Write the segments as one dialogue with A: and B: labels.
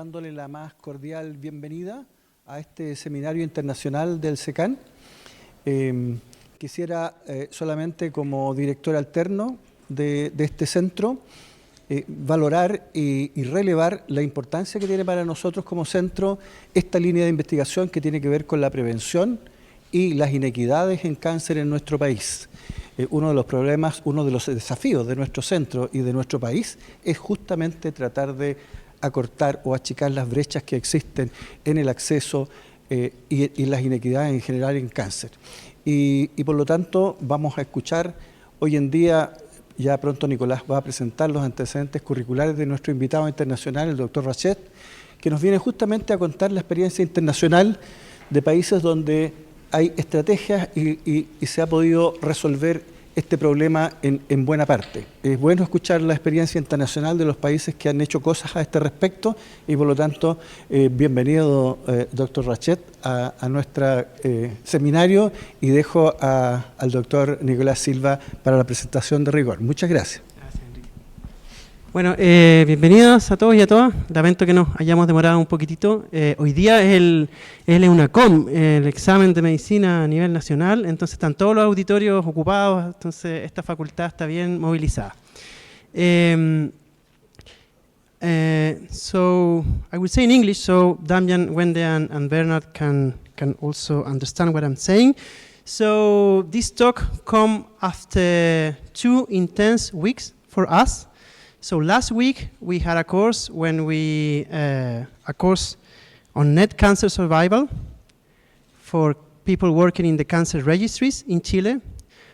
A: dándole la más cordial bienvenida a este seminario internacional del SECAN. Quisiera solamente como director alterno de este centro valorar y relevar la importancia que tiene para nosotros como centro esta línea de investigación que tiene que ver con la prevención y las inequidades en cáncer en nuestro país. Uno de los problemas, uno de los desafíos de nuestro centro y de nuestro país es justamente tratar de acortar o achicar las brechas que existen en el acceso y las inequidades en general en cáncer. Y por lo tanto vamos a escuchar hoy en día, ya pronto Nicolás va a presentar los antecedentes curriculares de nuestro invitado internacional, el doctor Rachet, que nos viene justamente a contar la experiencia internacional de países donde hay estrategias y se ha podido resolver este problema en buena parte. Es bueno escuchar la experiencia internacional de los países que han hecho cosas a este respecto y por lo tanto, bienvenido doctor Rachet a nuestro seminario y dejo al doctor Nicolás Silva para la presentación de rigor. Muchas gracias.
B: Bueno, bienvenidos a todos y a todas. Lamento que nos hayamos demorado un poquitito. Hoy día es el EUNACOM, el examen de medicina a nivel nacional, entonces están todos los auditorios ocupados, entonces esta facultad está bien movilizada. So I will say in English, so Damian, Wende and Bernard can also understand what I'm saying. So this talk comes after 2 intense weeks for us. So last week we had a course a course on net cancer survival for people working in the cancer registries in Chile.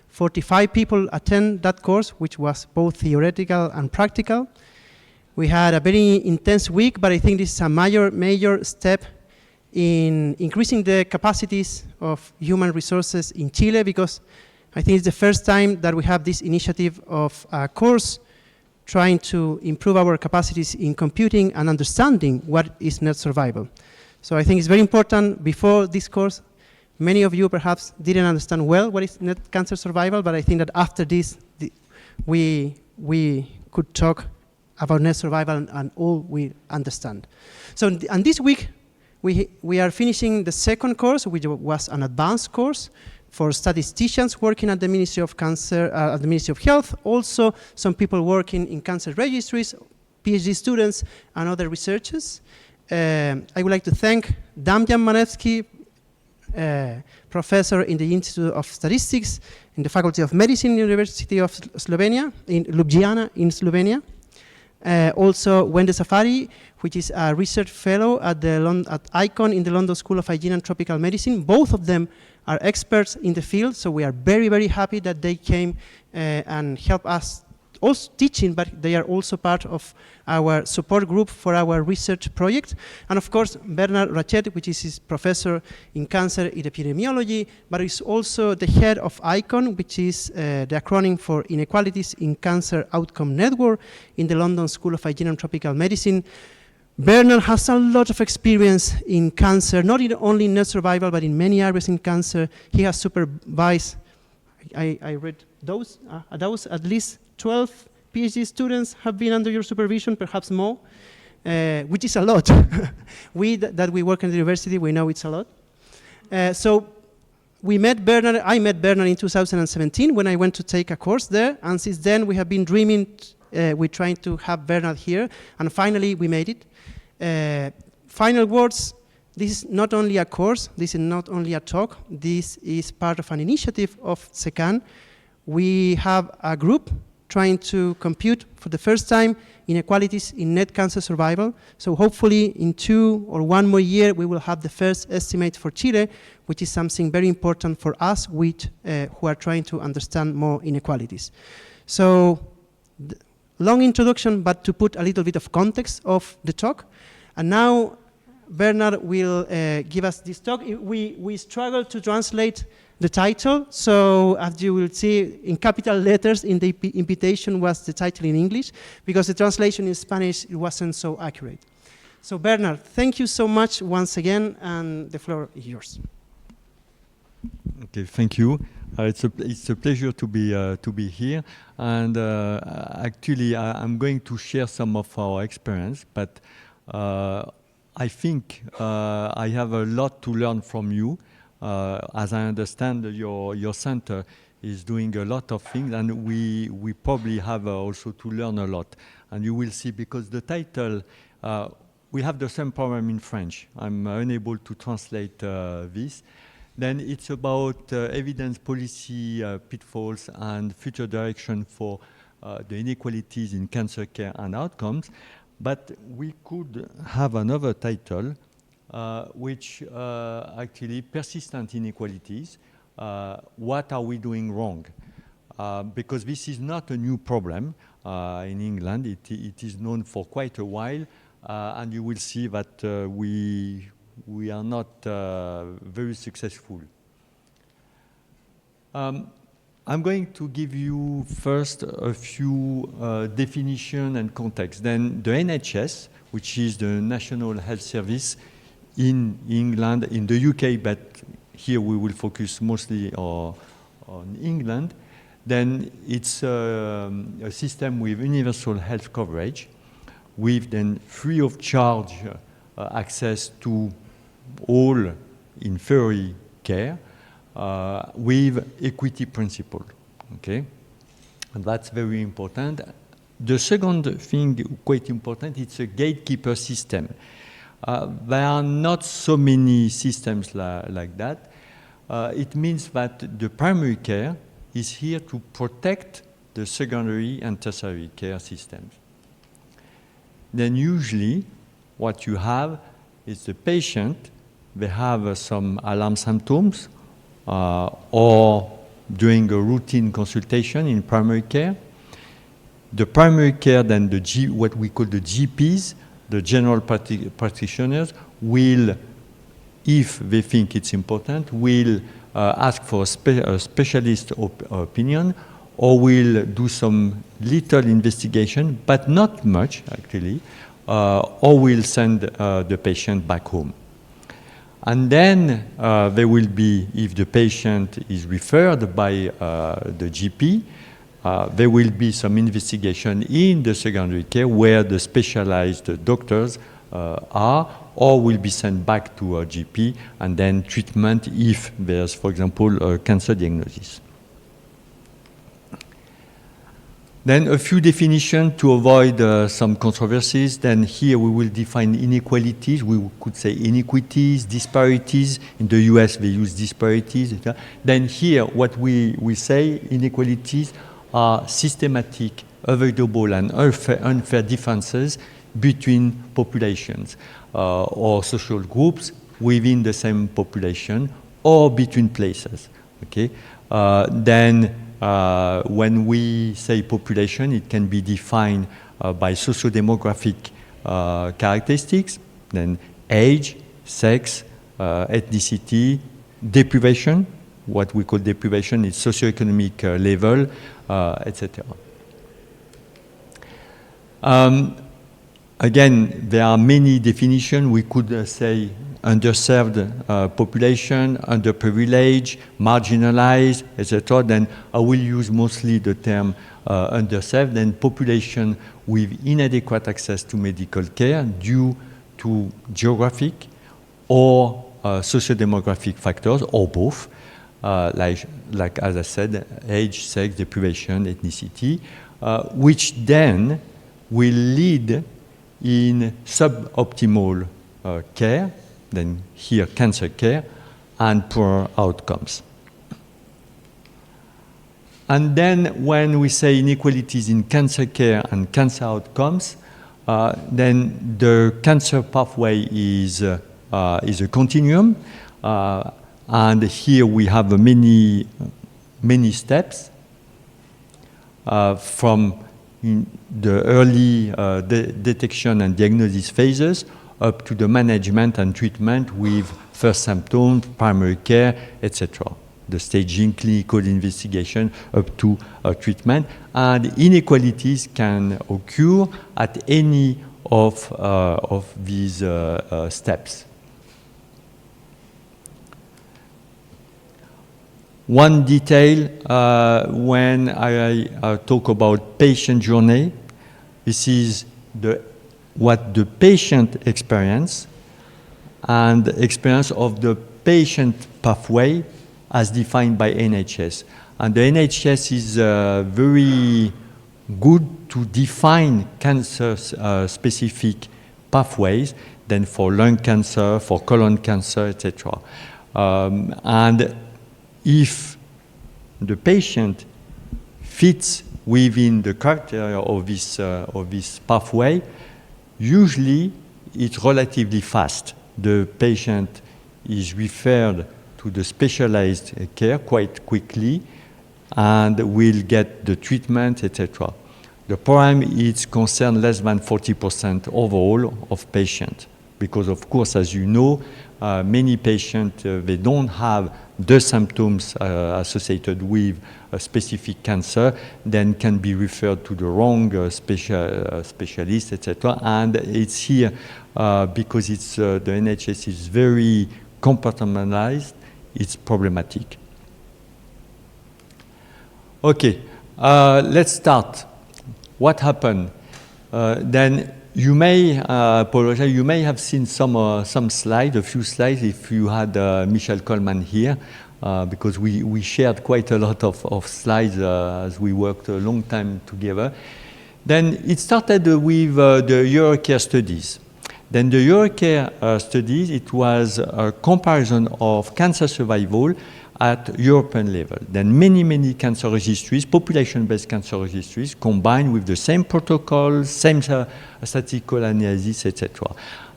B: 45 people attend that course, which was both theoretical and practical. We had a very intense week, but I think this is a major step in increasing the capacities of human resources in Chile, because I think it's the first time that we have this initiative of a course trying to improve our capacities in computing and understanding what is net survival. So I think it's very important. Before this course, many of you perhaps didn't understand well what is net cancer survival, but I think that after this, we could talk about net survival and all we understand. So, and this week, we are finishing the second course, which was an advanced course for statisticians working at the Ministry of Cancer, at the Ministry of Health, also some people working in cancer registries, PhD students, and other researchers. I would like to thank Damian Manevski, professor in the Institute of Statistics in the Faculty of Medicine, University of Slovenia, in Ljubljana in Slovenia. Also Wende Safari, which is a research fellow at ICON in the London School of Hygiene and Tropical Medicine. Both of them are experts in the field, so we are very, very happy that they came and helped us also teaching, but they are also part of our support group for our research project. And of course, Bernard Rachet, which is his professor in cancer in epidemiology, but is also the head of ICON, which is the acronym for Inequalities in Cancer Outcome Network in the London School of Hygiene and Tropical Medicine. Bernard has a lot of experience in cancer, not only in net survival, but in many areas in cancer. He has supervised, I read those at least 12 PhD students have been under your supervision, perhaps more, which is a lot. that we work in the university, we know it's a lot. So I met Bernard in 2017 when I went to take a course there, and since then we have been dreaming, we're trying to have Bernard here, and finally we made it. Final words, this is not only a course, this is not only a talk, this is part of an initiative of SECAN. We have a group trying to compute for the first time inequalities in net cancer survival. So hopefully in 2 or 1 more year, we will have the first estimate for Chile, which is something very important for us who are trying to understand more inequalities. So long introduction, but to put a little bit of context of the talk. And now Bernard will give us this talk. We struggle to translate the title, so as you will see in capital letters in the invitation was the title in English, because the translation in Spanish it wasn't so accurate. So Bernard, thank you so much once again, and the floor is yours.
C: Okay, thank you. It's a pleasure to be here, and actually I'm going to share some of our experience, but I think I have a lot to learn from you. As I understand, your center is doing a lot of things, and we probably have also to learn a lot. And you will see, because the title, we have the same problem in French. I'm unable to translate this. Then it's about evidence policy, pitfalls, and future direction for the inequalities in cancer care and outcomes. But we could have another title, which actually persistent inequalities. What are we doing wrong? Because this is not a new problem in England. It is known for quite a while, and you will see that we are not very successful. I'm going to give you first a few definition and context. Then the NHS, which is the National Health Service in England, in the UK, but here we will focus mostly on England. Then it's a system with universal health coverage, with then free of charge access to all inferior care, with equity principle, okay? And that's very important. The second thing, quite important, it's a gatekeeper system. There are not so many systems like that. It means that the primary care is here to protect the secondary and tertiary care systems. Then usually what you have is the patient, they have some alarm symptoms, or during a routine consultation in primary care. The primary care, then what we call the GPs, the general practitioners, will, if they think it's important, will ask for a specialist opinion, or will do some little investigation, but not much actually, or will send the patient back home. And then there will be, if the patient is referred by the GP, there will be some investigation in the secondary care where the specialized doctors are, or will be sent back to a GP, and then treatment if there's, for example, a cancer diagnosis. Then a few definitions to avoid some controversies. Then here we will define inequalities. We could say inequities, disparities. In the US they use disparities. Then here what we say, inequalities are systematic, avoidable and unfair differences between populations or social groups within the same population or between places. Okay. When we say population, it can be defined by socio-demographic characteristics, then age, sex, ethnicity, deprivation. What we call deprivation is socioeconomic level, etc. Again, there are many definitions. We could say underserved population, underprivileged, marginalized, etc. Then I will use mostly the term underserved. Then population with inadequate access to medical care due to geographic or socio-demographic factors, or both, like as I said, age, sex, deprivation, ethnicity, which then will lead in suboptimal care, then here cancer care, and poor outcomes. And then when we say inequalities in cancer care and cancer outcomes, then the cancer pathway is a continuum, and here we have many steps from the early detection and diagnosis phases up to the management and treatment with first symptoms, primary care, etc. The staging, clinical investigation up to treatment. And inequalities can occur at any of these steps. One detail when I talk about patient journey, this is what the patient experience and experience of the patient pathway as defined by NHS. And the NHS is very good to define cancer-specific pathways than for lung cancer, for colon cancer, etc. And if the patient fits within the criteria of this pathway, usually it's relatively fast. The patient is referred to the specialized care quite quickly and will get the treatment, etc. The problem is concerned less than 40% overall of patients, because of course, as you know, many patients, they don't have the symptoms associated with a specific cancer, then can be referred to the wrong specialist, etc. And it's here because it's, the NHS is very compartmentalized, it's problematic. Okay, let's start. What happened? Then you may, apologize, you may have seen some slides, a few slides, if you had Michel Coleman here, because we shared quite a lot of slides as we worked a long time together. Then it started with the Eurocare studies. Then the Eurocare studies, it was a comparison of cancer survival at European level. Then many cancer registries, population-based cancer registries, combined with the same protocol, same statistical analysis, etc.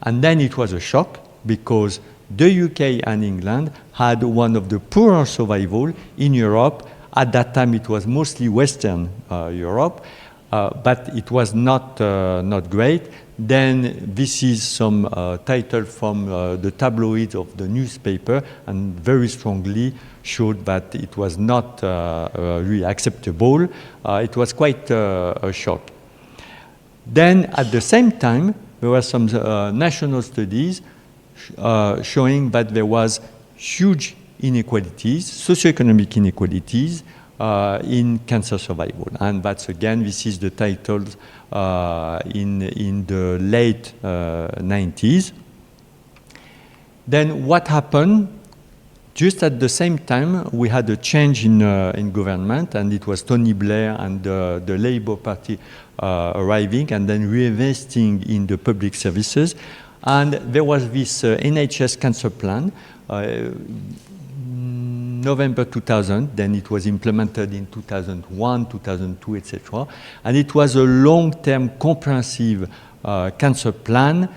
C: And then it was a shock because the UK and England had one of the poorer survival in Europe. At that time, it was mostly Western Europe, but it was not great. Then this is some title from the tabloids of the newspaper, and very strongly showed that it was not really acceptable. It was quite a shock. Then at the same time, there were some national studies showing that there was huge inequalities, socioeconomic inequalities in cancer survival. And that's again, this is the title in the late 90s. Then what happened? Just at the same time, we had a change in government, and it was Tony Blair and the Labour Party arriving and then reinvesting in the public services. And there was this NHS cancer plan, November 2000, then it was implemented in 2001, 2002, etc. And it was a long-term comprehensive cancer plan,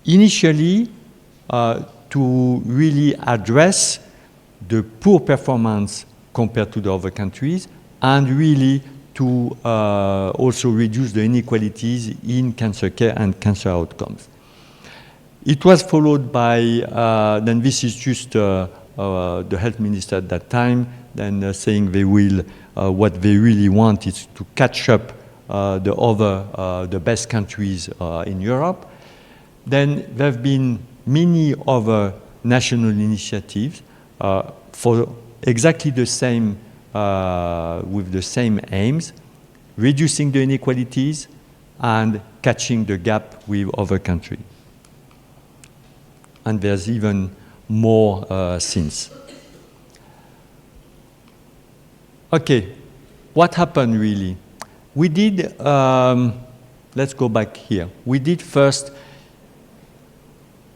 C: initially to really address the poor performance compared to the other countries, and really to also reduce the inequalities in cancer care and cancer outcomes. It was followed by, then this is just the health minister at that time, then saying they will, what they really want is to catch up the best countries in Europe. Then there have been many other national initiatives for exactly the same, with the same aims, reducing the inequalities and catching the gap with other countries. And there's even more since. Okay, what happened really? We did, let's go back here. We did first,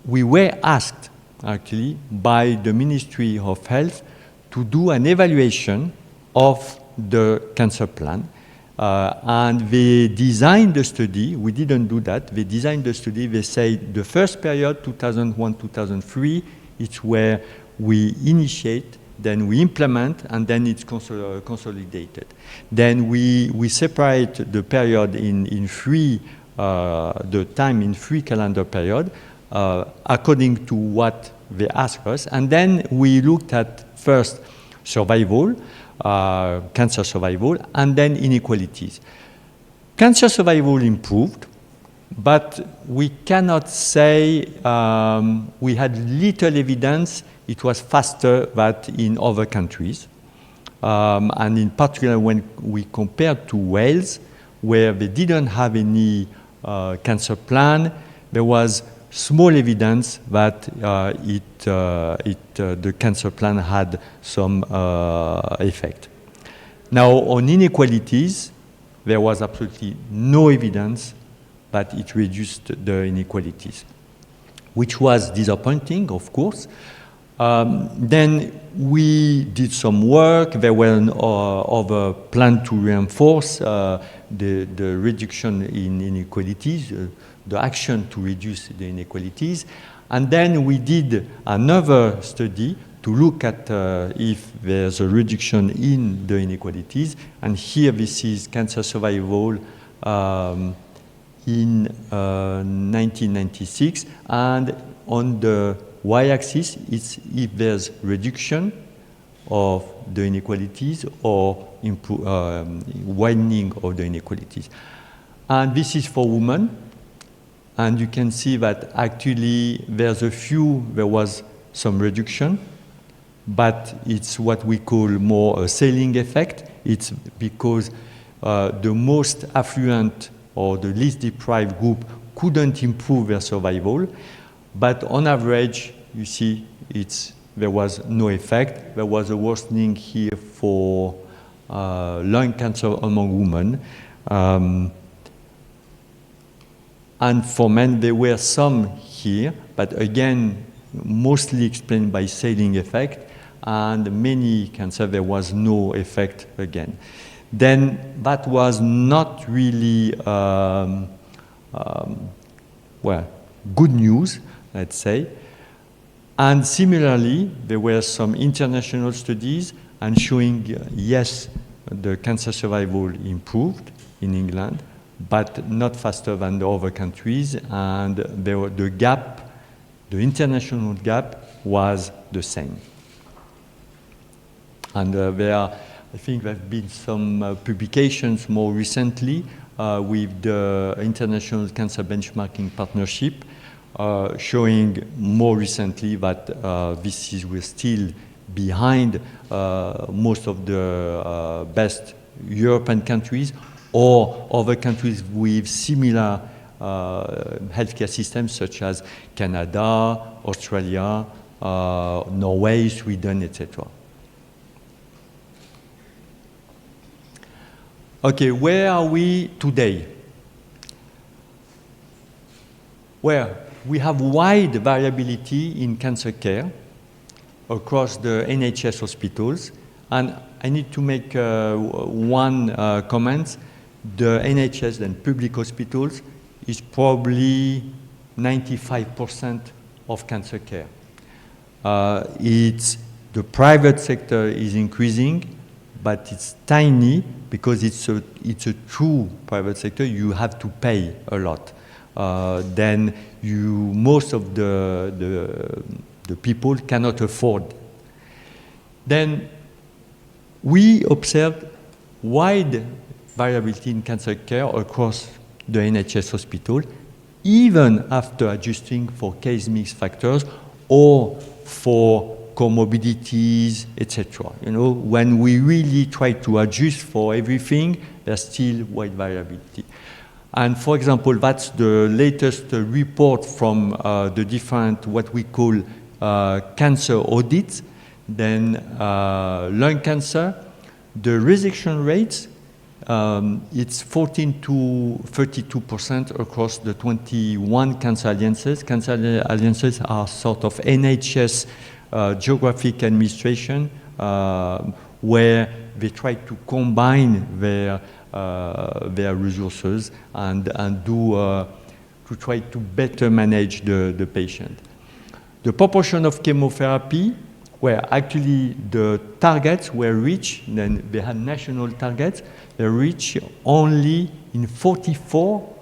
C: we were asked actually by the Ministry of Health to do an evaluation of the cancer plan. And they designed the study. We didn't do that. They designed the study. They say the first period, 2001-2003, it's where we initiate, then we implement, and then it's consolidated. Then we separate the period in three, the time in three calendar period, according to what they asked us. And then we looked at first survival, cancer survival, and then inequalities. Cancer survival improved, but we cannot say we had little evidence it was faster than in other countries. And in particular, when we compared to Wales, where they didn't have any cancer plan, there was small evidence that the cancer plan had some effect. Now, on inequalities, there was absolutely no evidence that it reduced the inequalities, which was disappointing, of course. Then we did some work. There were other plans to reinforce the reduction in inequalities, the action to reduce the inequalities. And then we did another study to look at if there's a reduction in the inequalities. And here this is cancer survival in 1996. And on the y-axis, it's if there's reduction of the inequalities or widening of the inequalities. And this is for women. And you can see that actually there was some reduction, but it's what we call more a ceiling effect. It's because the most affluent or the least deprived group couldn't improve their survival. But on average, you see, there was no effect. There was a worsening here for lung cancer among women. And for men, there were some here, but again, mostly explained by ceiling effect. And many cancer, there was no effect again. Then that was not really, good news, let's say. And similarly, there were some international studies and showing, yes, the cancer survival improved in England, but not faster than the other countries, and the gap, the international gap, was the same. And I think there have been some publications more recently with the International Cancer Benchmarking Partnership, showing more recently that we're still behind most of the best European countries or other countries with similar healthcare systems such as Canada, Australia, Norway, Sweden, etc. Okay, where are we today? Well, we have wide variability in cancer care across the NHS hospitals, and I need to make one comment. The NHS and public hospitals is probably 95% of cancer care. The private sector is increasing, but it's tiny because it's a true private sector. You have to pay a lot. Then most of the people cannot afford. Then we observed wide variability in cancer care across the NHS hospital, even after adjusting for case mix factors or for comorbidities, etc. You know, when we really try to adjust for everything, there's still wide variability. And for example, that's the latest report from the different, what we call cancer audits. Then lung cancer, the resection rates, it's 14 to 32% across the 21 cancer alliances. Cancer alliances are sort of NHS geographic administration where they try to combine their resources and to try to better manage the patient. The proportion of chemotherapy, where actually the targets were reached, then they had national targets, they reached only in 44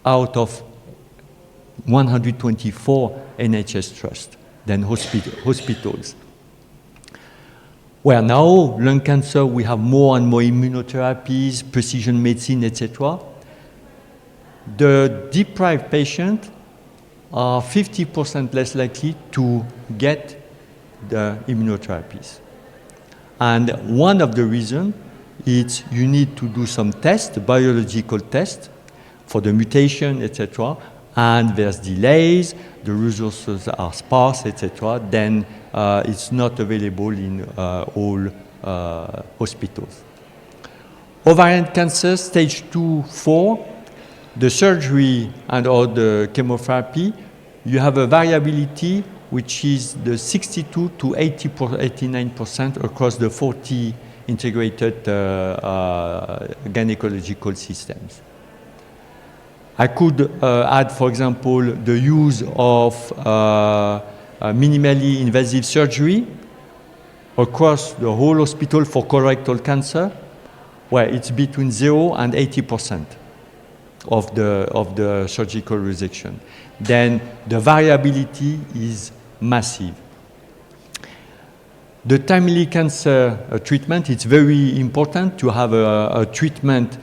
C: out of 124 NHS trusts, then hospitals. Where now, lung cancer, we have more and more immunotherapies, precision medicine, etc. The deprived patients are 50% less likely to get the immunotherapies. And one of the reasons is you need to do some tests, biological tests, for the mutation, etc. and there's delays, the resources are sparse, etc., then it's not available in all hospitals. Ovarian cancer, stage 2, 4, the surgery and or the chemotherapy, you have a variability which is the 62 to 89% across the 40 integrated gynecological systems. I could add, for example, the use of minimally invasive surgery across the whole hospital for colorectal cancer, where it's between 0 and 80% of the surgical resection. Then the variability is massive. The timely cancer treatment, it's very important to have a treatment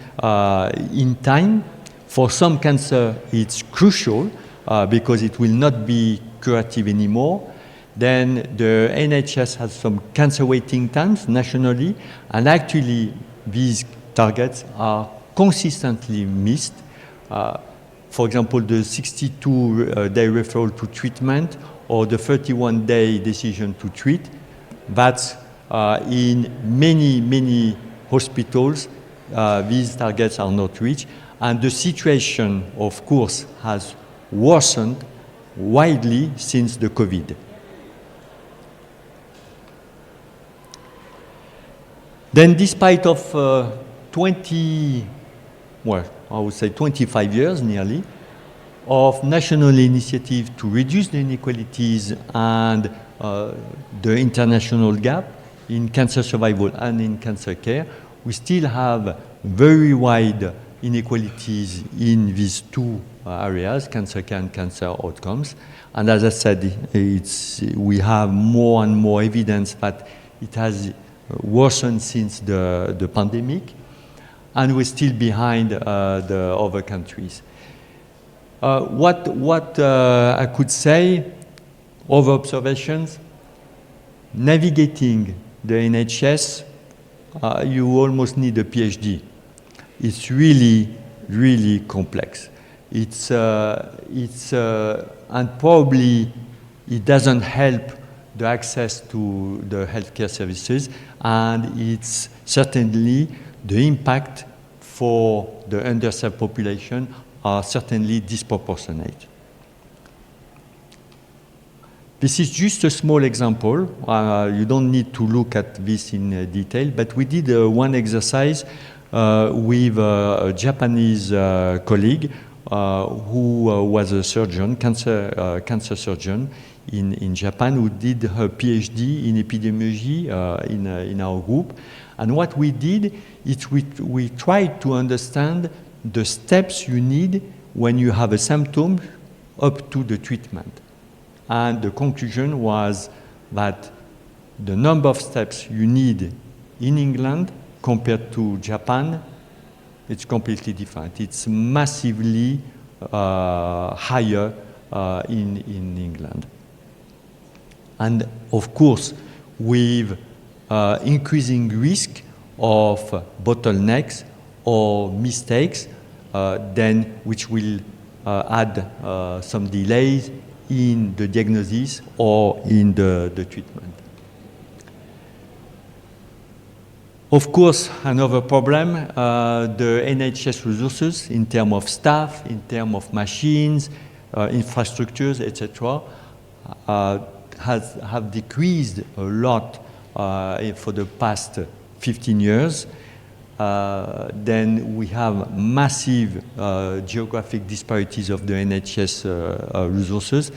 C: in time. For some cancer, it's crucial because it will not be curative anymore. Then the NHS has some cancer waiting times nationally, and actually these targets are consistently missed. For example, the 62-day referral to treatment or the 31-day decision to treat, that's in many hospitals, these targets are not reached. And the situation, of course, has worsened widely since the COVID. Then despite of 25 years nearly, of national initiative to reduce the inequalities and the international gap in cancer survival and in cancer care, we still have very wide inequalities in these two areas, cancer care and cancer outcomes. And as I said, we have more and more evidence that it has worsened since the pandemic, and we're still behind the other countries. What I could say, other observations, navigating the NHS, you almost need a PhD. It's really complex. And probably it doesn't help the access to the healthcare services, and it's certainly the impact for the underserved population are certainly disproportionate. This is just a small example. You don't need to look at this in detail, but we did one exercise with a Japanese colleague who was a surgeon, cancer surgeon in Japan, who did her PhD in epidemiology in our group. And what we did is we tried to understand the steps you need when you have a symptom up to the treatment. And the conclusion was that the number of steps you need in England compared to Japan, it's completely different. It's massively higher in England. And of course, with increasing risk of bottlenecks or mistakes, then which will add some delays in the diagnosis or in the treatment. Of course, another problem, the NHS resources in terms of staff, in terms of machines, infrastructures, etc., have decreased a lot for the past 15 years. Then we have massive geographic disparities of the NHS resources,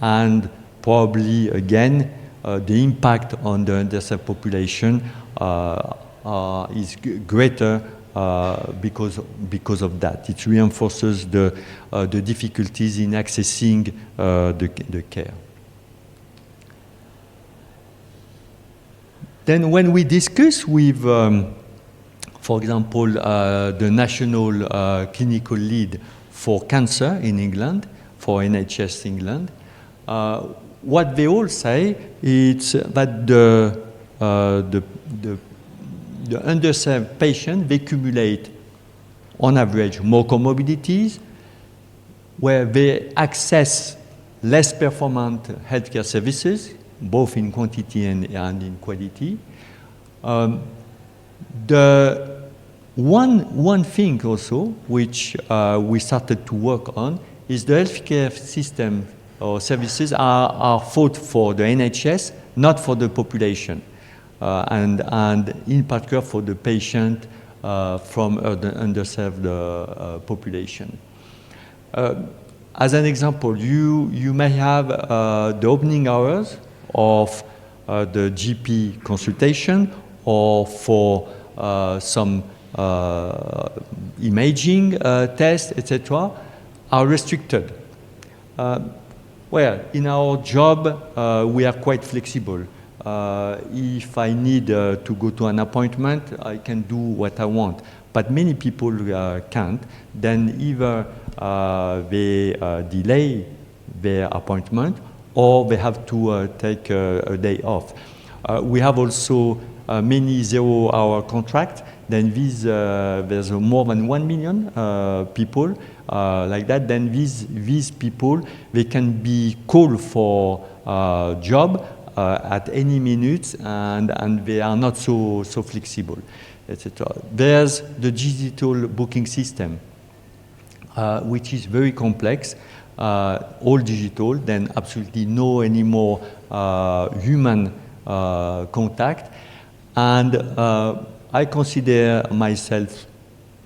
C: and probably again the impact on the underserved population is greater because of that. It reinforces the difficulties in accessing the care. Then when we discuss with, for example, the national clinical lead for cancer in England, for NHS England, what they all say is that the underserved patients, they accumulate on average more comorbidities, where they access less performant healthcare services, both in quantity and in quality. The one thing also which we started to work on is the healthcare system or services are thought for the NHS, not for the population, and in particular for the patient from the underserved population. As an example, you may have the opening hours of the GP consultation or for some imaging tests, etc., are restricted. Well, in our job, we are quite flexible. If I need to go to an appointment, I can do what I want. But many people can't. Then either they delay their appointment or they have to take a day off. We have also many zero-hour contracts. Then there's more than 1 million people like that. Then these people, they can be called for a job at any minute, and they are not so flexible, etc. There's the digital booking system, which is very complex, all digital, then absolutely no anymore human contact. And I consider myself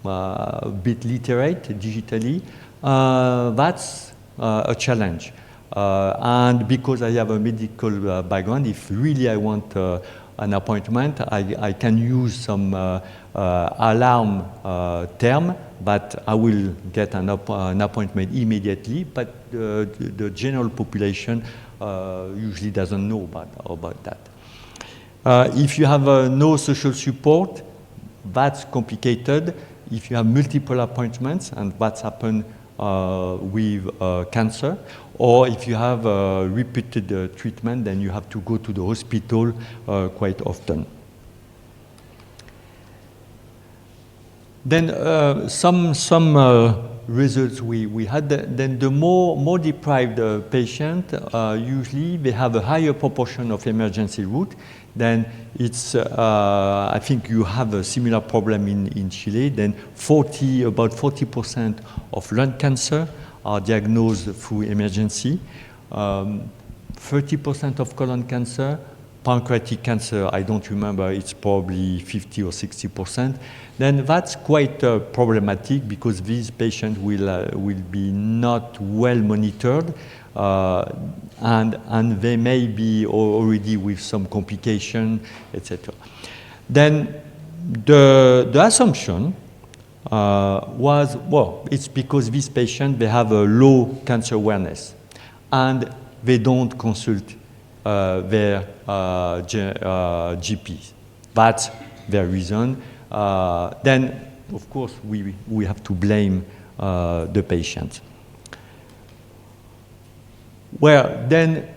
C: a bit literate digitally. That's a challenge. And because I have a medical background, if really I want an appointment, I can use some alarm term, but I will get an appointment immediately. But the general population usually doesn't know about that. If you have no social support, that's complicated. If you have multiple appointments, and that's happened with cancer, or if you have repeated treatment, then you have to go to the hospital quite often. Then some results we had. Then the more deprived patient, usually they have a higher proportion of emergency route. Then it's, I think you have a similar problem in Chile. Then about 40% of lung cancer are diagnosed through emergency. 30% of colon cancer, pancreatic cancer, I don't remember, it's probably 50 or 60%. Then that's quite problematic because these patients will be not well monitored. And they may be already with some complication, etc. Then the assumption was, well, it's because these patients, they have a low cancer awareness and they don't consult their GPs. That's their reason. Then, of course, we have to blame the patient. Well, then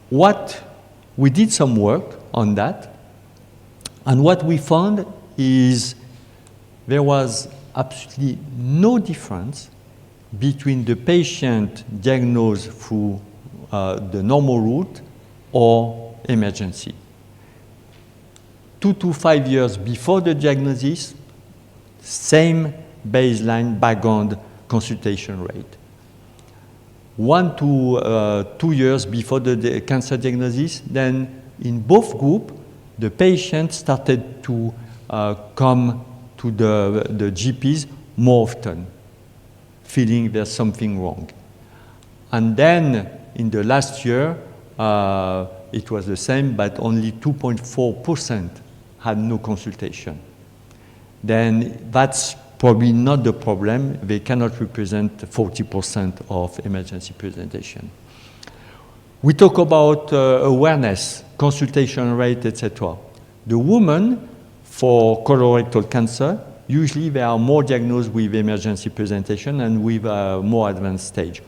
C: we did some work on that, and what we found is there was absolutely no difference between the patient diagnosed through the normal route or emergency. 2 to 5 years before the diagnosis, same baseline background consultation rate. 1 to 2 years before the cancer diagnosis, then in both groups, the patient started to come to the GPs more often, feeling there's something wrong. And then in the last year, it was the same, but only 2.4% had no consultation. Then that's probably not the problem. They cannot represent 40% of emergency presentation. We talk about awareness, consultation rate, etc. The women for colorectal cancer, usually they are more diagnosed with emergency presentation and with a more advanced stage.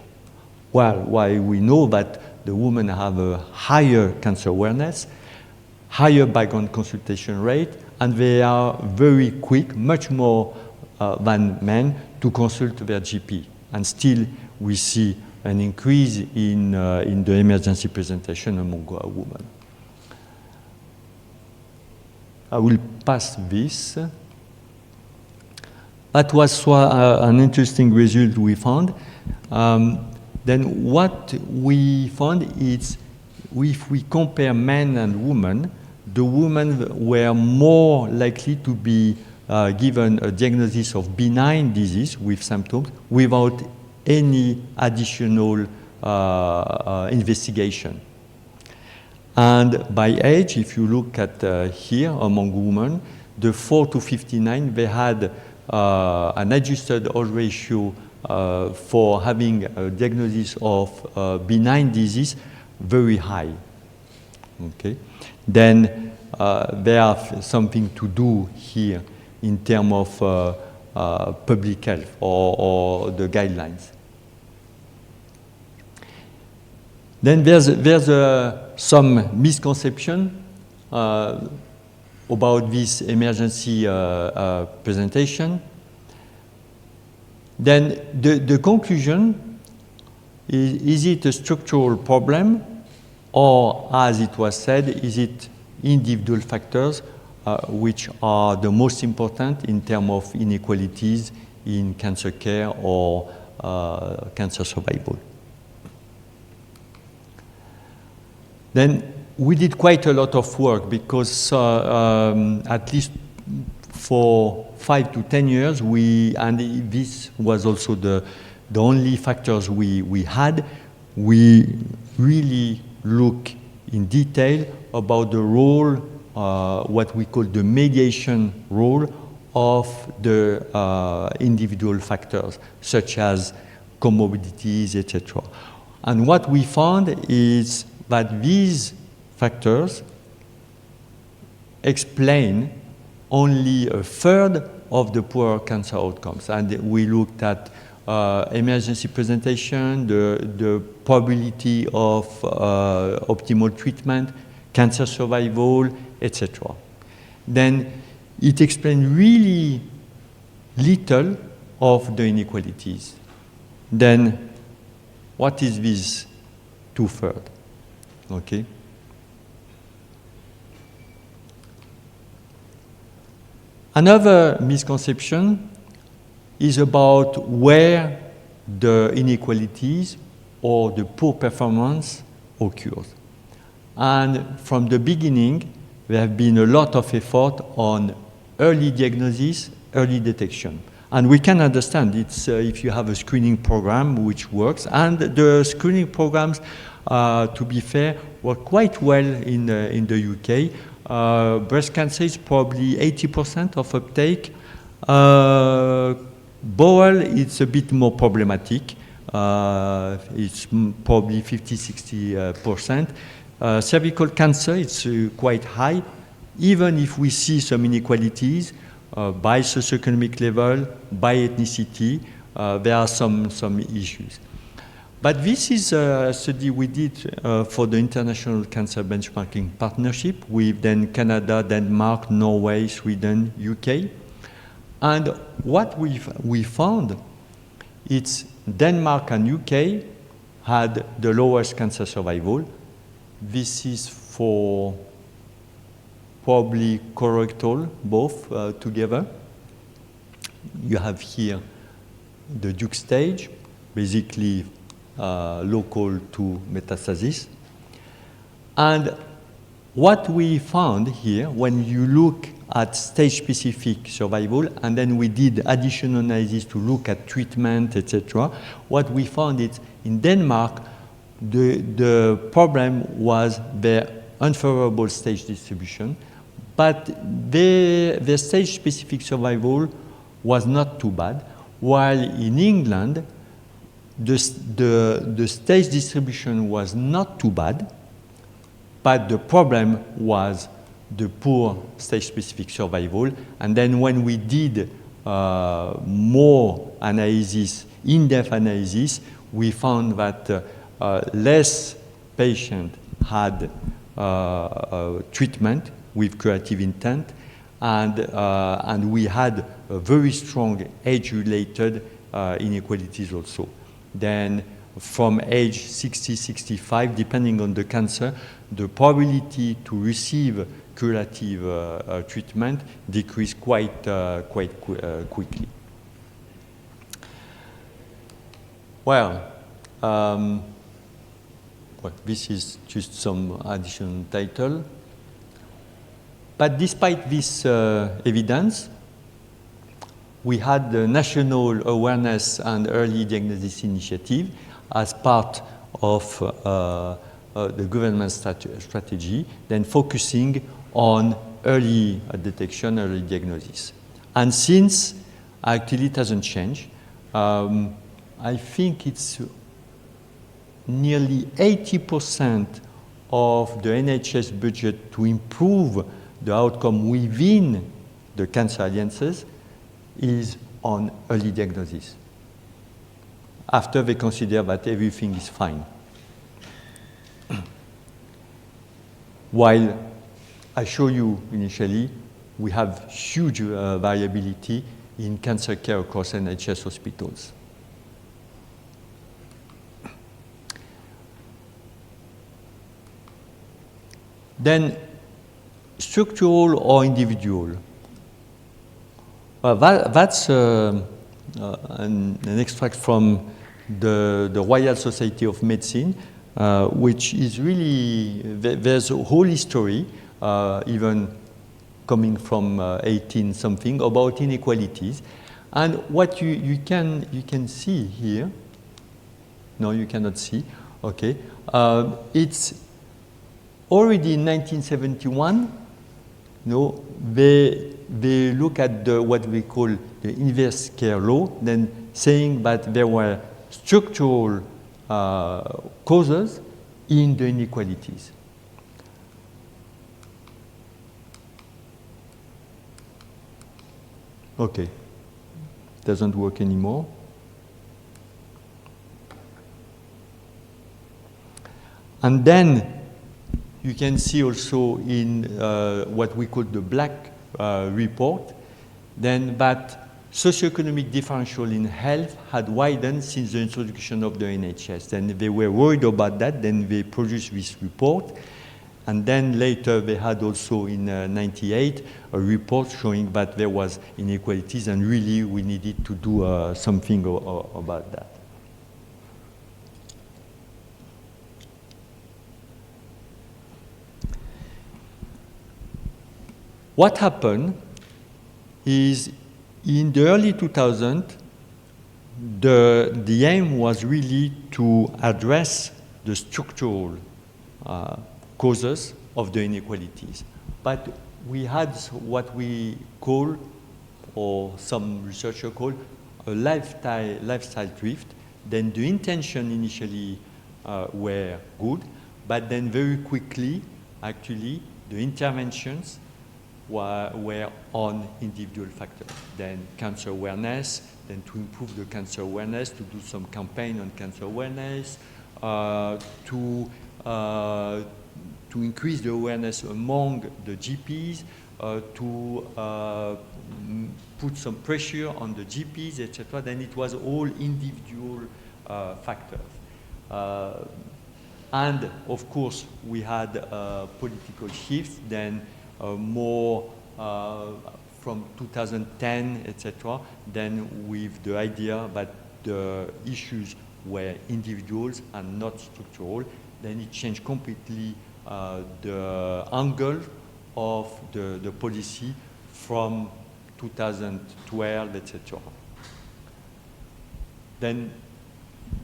C: Well, why we know that the women have a higher cancer awareness, higher background consultation rate, and they are very quick, much more than men, to consult their GP. and still we see an increase in the emergency presentation among women. I will pass this. That was an interesting result we found. Then what we found is, if we compare men and women, the women were more likely to be given a diagnosis of benign disease with symptoms without any additional investigation. And by age, if you look at here among women, the 4 to 59, they had an adjusted odds ratio for having a diagnosis of benign disease very high. Okay. Then there are something to do here in terms of public health or the guidelines. Then there's some misconception about this emergency presentation. Then the conclusion is it a structural problem, or, as it was said, is it individual factors which are the most important in terms of inequalities in cancer care or cancer survival? Then we did quite a lot of work because at least for 5 to 10 years, and this was also the only factors we had, we really look in detail about the role, what we call the mediation role of the individual factors, such as comorbidities, etc. And what we found is that these factors explain only a third of the poor cancer outcomes. And we looked at emergency presentation, the probability of optimal treatment, cancer survival, etc. Then it explains really little of the inequalities. Then what is this 2/3? Okay. Another misconception is about where the inequalities or the poor performance occurs. And from the beginning, there have been a lot of effort on early diagnosis, early detection. And we can understand it's if you have a screening program which works, and the screening programs, to be fair, work quite well in the UK. Breast cancer is probably 80% of uptake. Bowel, it's a bit more problematic. It's probably 50–60%. Cervical cancer, it's quite high. Even if we see some inequalities by socioeconomic level, by ethnicity, there are some issues. But this is a study we did for the International Cancer Benchmarking Partnership with then Canada, Denmark, Norway, Sweden, UK. And what we found, it's Denmark and UK had the lowest cancer survival. This is for probably colorectal, both together. You have here the Duke stage, basically local to metastasis. And what we found here, when you look at stage-specific survival, and then we did additional analysis to look at treatment, etc., what we found is in Denmark, the problem was their unfavorable stage distribution, but their stage-specific survival was not too bad, while in England, the stage distribution was not too bad, but the problem was the poor stage-specific survival. And then when we did more analysis, in-depth analysis, we found that less patients had treatment with curative intent, and we had a very strong age-related inequalities also. Then from age 60, 65, depending on the cancer, the probability to receive curative treatment decreased quite quickly. Well, this is just some additional title. But despite this evidence, we had the National Awareness and Early Diagnosis Initiative as part of the government strategy, then focusing on early detection, early diagnosis. And since actually it hasn't changed, I think it's nearly 80% of the NHS budget to improve the outcome within the cancer alliances is on early diagnosis, after they consider that everything is fine. While I show you initially, we have huge variability in cancer care across NHS hospitals. Then, structural or individual? Well, that's an extract from the Royal Society of Medicine, which is really, there's a whole history, even coming from 18-something, about inequalities. And what you can see here, no, you cannot see, okay, it's already in 1971, they look at what we call the inverse care law, then saying that there were structural causes in the inequalities. Okay, doesn't work anymore. And then you can see also in what we call the black report, then that socioeconomic differential in health had widened since the introduction of the NHS. Then they were worried about that, then they produced this report. And then later they had also in 98 a report showing that there was inequalities and really we needed to do something about that. What happened is in the early 2000s, the aim was really to address the structural causes of the inequalities. But we had what we call, or some researchers call, a lifestyle drift. Then the intention initially were good, but then very quickly, actually, the interventions were on individual factors. Then cancer awareness, then to improve the cancer awareness, to do some campaign on cancer awareness, to increase the awareness among the GPs, to put some pressure on the GPs, etc. Then it was all individual factors. And of course, we had political shifts, then more from 2010, etc., then with the idea that the issues were individuals and not structural, then it changed completely the angle of the policy from 2012, etc. Then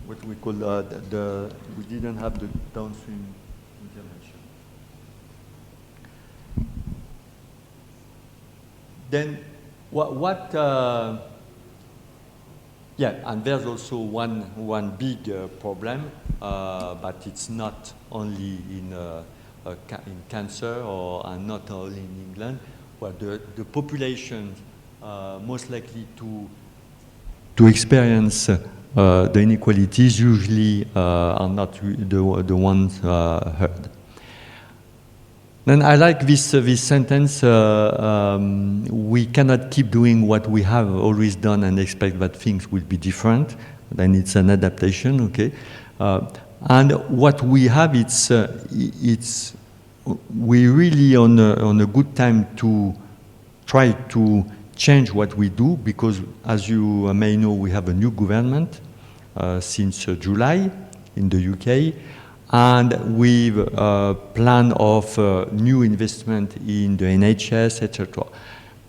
C: what we call we didn't have the downstream intervention. Then yeah, and there's also one big problem, but it's not only in cancer and not only in England, where the population most likely to experience the inequalities usually are not the ones heard. Then I like this sentence, we cannot keep doing what we have always done and expect that things will be different. Then it's an adaptation, okay? And what we have, we're really on a good time to try to change what we do, because as you may know, we have a new government since July in the UK, and with a plan of new investment in the NHS, etc.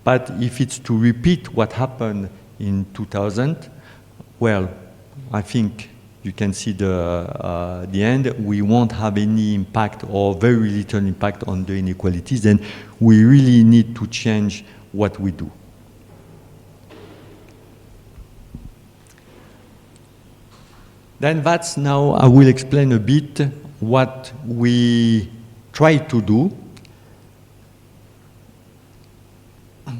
C: But if it's to repeat what happened in 2000, well, I think you can see the end. We won't have any impact or very little impact on the inequalities. Then we really need to change what we do. Then that's now, I will explain a bit what we try to do.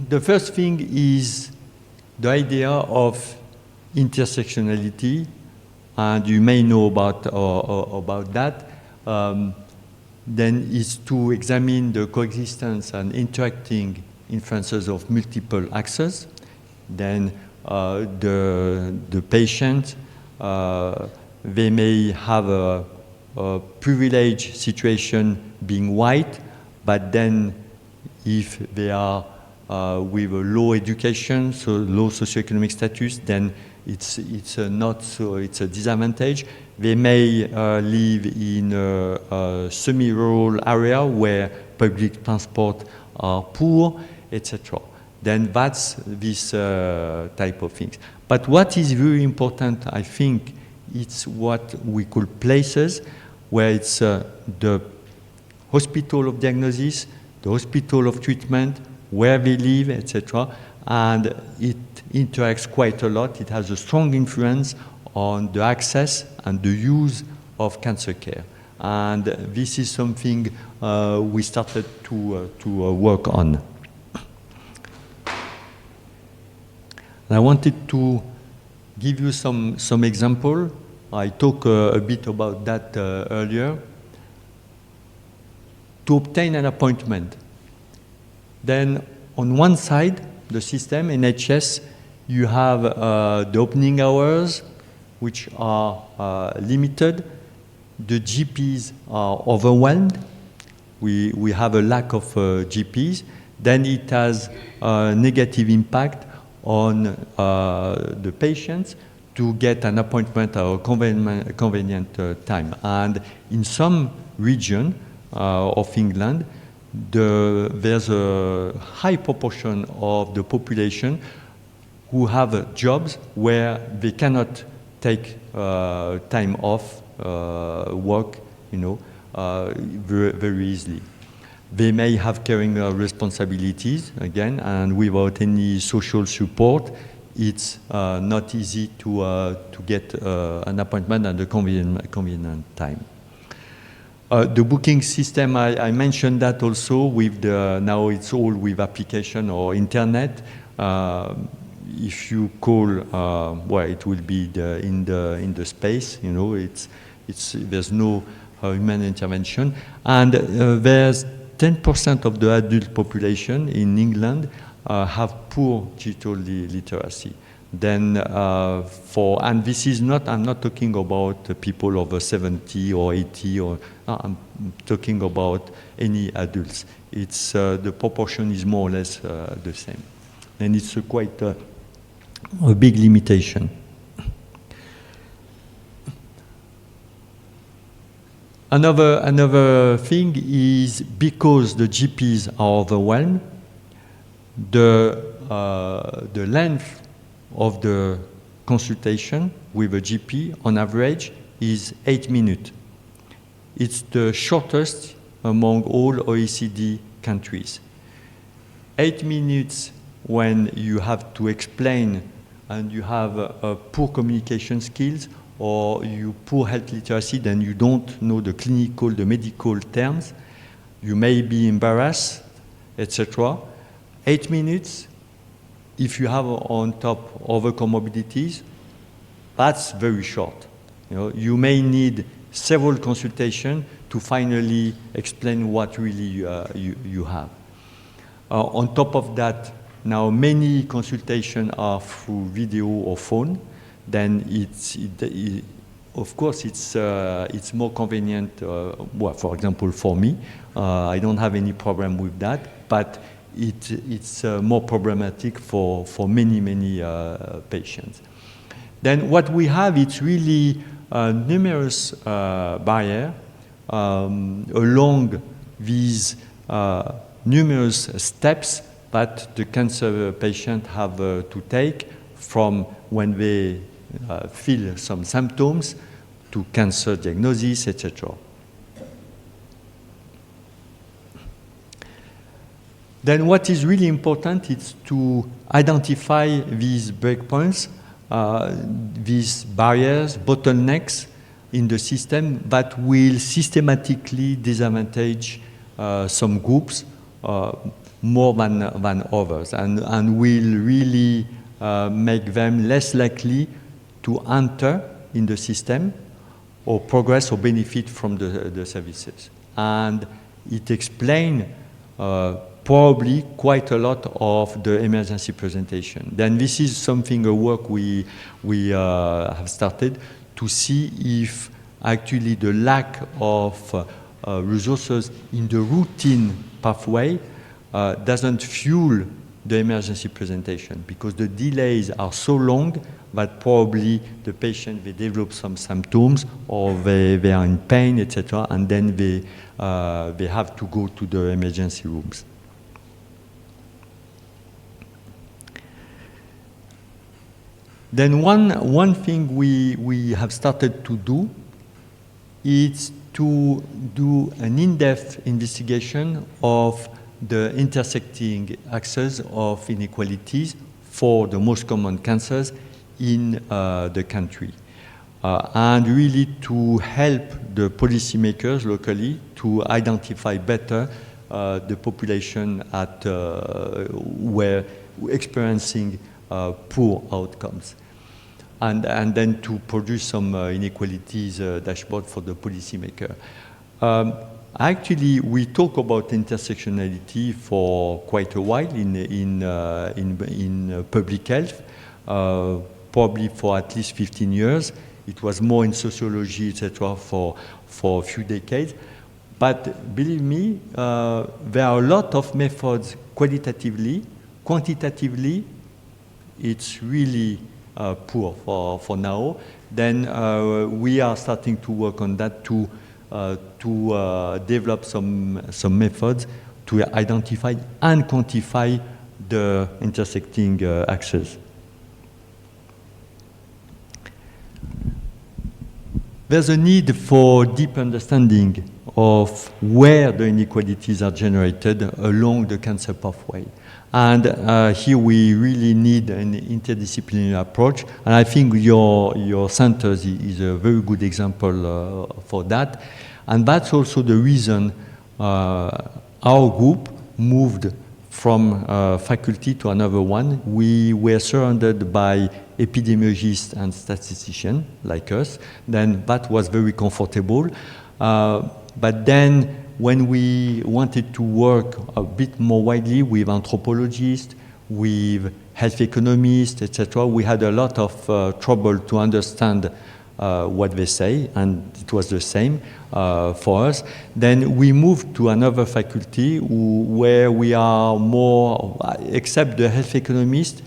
C: The first thing is the idea of intersectionality, and you may know about that. Then is to examine the coexistence and interacting influences of multiple axes. Then the patient, they may have a privileged situation being white, but then if they are with a low education, so low socioeconomic status, then it's not so, it's a disadvantage. They may live in a semi-rural area where public transport are poor, etc. Then that's this type of things. But what is very important, I think, it's what we call places, where it's the hospital of diagnosis, the hospital of treatment, where they live, etc. And it interacts quite a lot. It has a strong influence on the access and the use of cancer care. And this is something we started to work on. I wanted to give you some example. I talked a bit about that earlier. To obtain an appointment, then on one side, the system, NHS, you have the opening hours, which are limited. The GPs are overwhelmed. We have a lack of GPs. Then it has a negative impact on the patients to get an appointment at a convenient time. And in some region of England, there's a high proportion of the population who have jobs where they cannot take time off work, very, very easily. They may have caring responsibilities, again, and without any social support, it's not easy to get an appointment at a convenient time. The booking system, I mentioned that also with now it's all with application or internet. If you call, well, it will be in the space, there's no human intervention. And there's 10% of the adult population in England have poor digital literacy. Then and this is not, I'm not talking about people over 70 or 80 or, I'm talking about any adults. It's, the proportion is more or less the same. And it's quite a big limitation. Another thing is because the GPs are overwhelmed, the length of the consultation with a GP on average is 8 minutes. It's the shortest among all OECD countries. 8 minutes when you have to explain and you have poor communication skills or you poor health literacy, then you don't know the clinical, the medical terms, you may be embarrassed, etc. 8 minutes, if you have on top other comorbidities, that's very short. You may need several consultations to finally explain what really you have. On top of that, now many consultations are through video or phone. Then of course, it's more convenient. Well, for example, for me, I don't have any problem with that, but it's more problematic for many patients. Then what we have, it's really numerous barriers along these numerous steps that the cancer patient have to take from when they feel some symptoms to cancer diagnosis, etc. Then what is really important is to identify these breakpoints, these barriers, bottlenecks in the system that will systematically disadvantage some groups more than others, and will really make them less likely to enter in the system or progress or benefit from the services. And it explains probably quite a lot of the emergency presentation. Then this is something, a work we have started to see if actually the lack of resources in the routine pathway doesn't fuel the emergency presentation, because the delays are so long that probably the patient, they develop some symptoms or they are in pain, etc., and then they have to go to the emergency rooms. Then one thing we have started to do is to do an in-depth investigation of the intersecting axes of inequalities for the most common cancers in the country. And really to help the policymakers locally to identify better the population at where experiencing poor outcomes. And then to produce some inequalities dashboard for the policymaker. Actually, we talk about intersectionality for quite a while in public health, probably for at least 15 years. It was more in sociology, etc., for a few decades. But believe me, there are a lot of methods qualitatively. Quantitatively, it's really poor for now. Then we are starting to work on that to develop some methods to identify and quantify the intersecting axes. There's a need for deep understanding of where the inequalities are generated along the cancer pathway. And here we really need an interdisciplinary approach. And I think your center is a very good example for that. And that's also the reason our group moved from faculty to another one. We were surrounded by epidemiologists and statisticians like us. Then that was very comfortable. But then when we wanted to work a bit more widely with anthropologists, with health economists, etc., we had a lot of trouble to understand what they say, and it was the same for us. Then we moved to another faculty where we are more, except the health economists,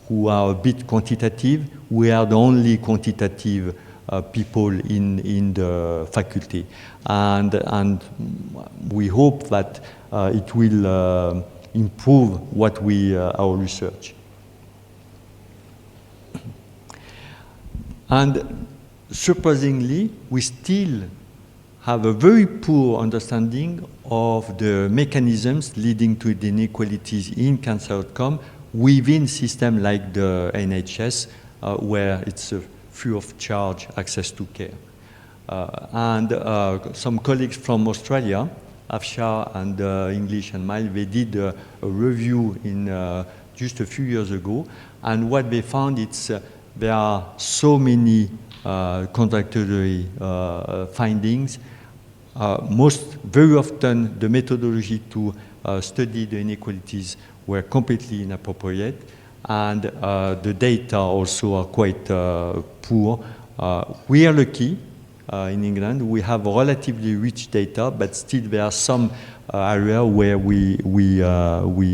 C: who are a bit quantitative, we are the only quantitative people in the faculty. And we hope that it will improve what our research. And surprisingly, we still have a very poor understanding of the mechanisms leading to the inequalities in cancer outcome within systems like the NHS, where it's a free of charge access to care. And some colleagues from Australia, Afshar and English and Mile, they did a review in just a few years ago, and what they found is there are so many contradictory findings. Very often the methodology to study the inequalities were completely inappropriate, and the data also are quite poor. We are lucky in England. We have relatively rich data, but still there are some areas where we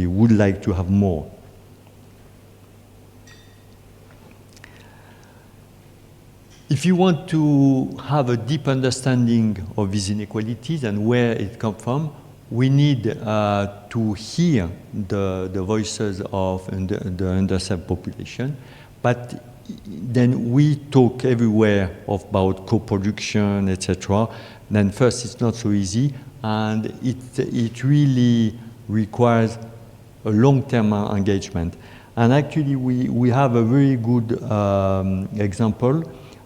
C: would like to have more. If you want to have a deep understanding of these inequalities and where it comes from, we need to hear the voices of the underserved population. But then we talk everywhere about co-production, etc. Then first, it's not so easy, and it really requires a long-term engagement. And actually, we have a very good example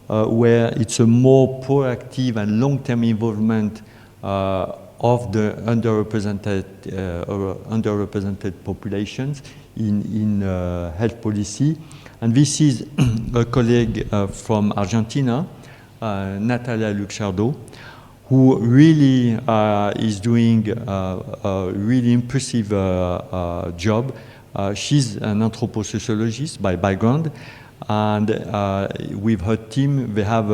C: where it's a more proactive and long-term involvement of the underrepresented populations in health policy. And this is a colleague from Argentina, Natalia Luxardo, who really is doing a really impressive job. She's an anthroposociologist by background, and with her team, they have,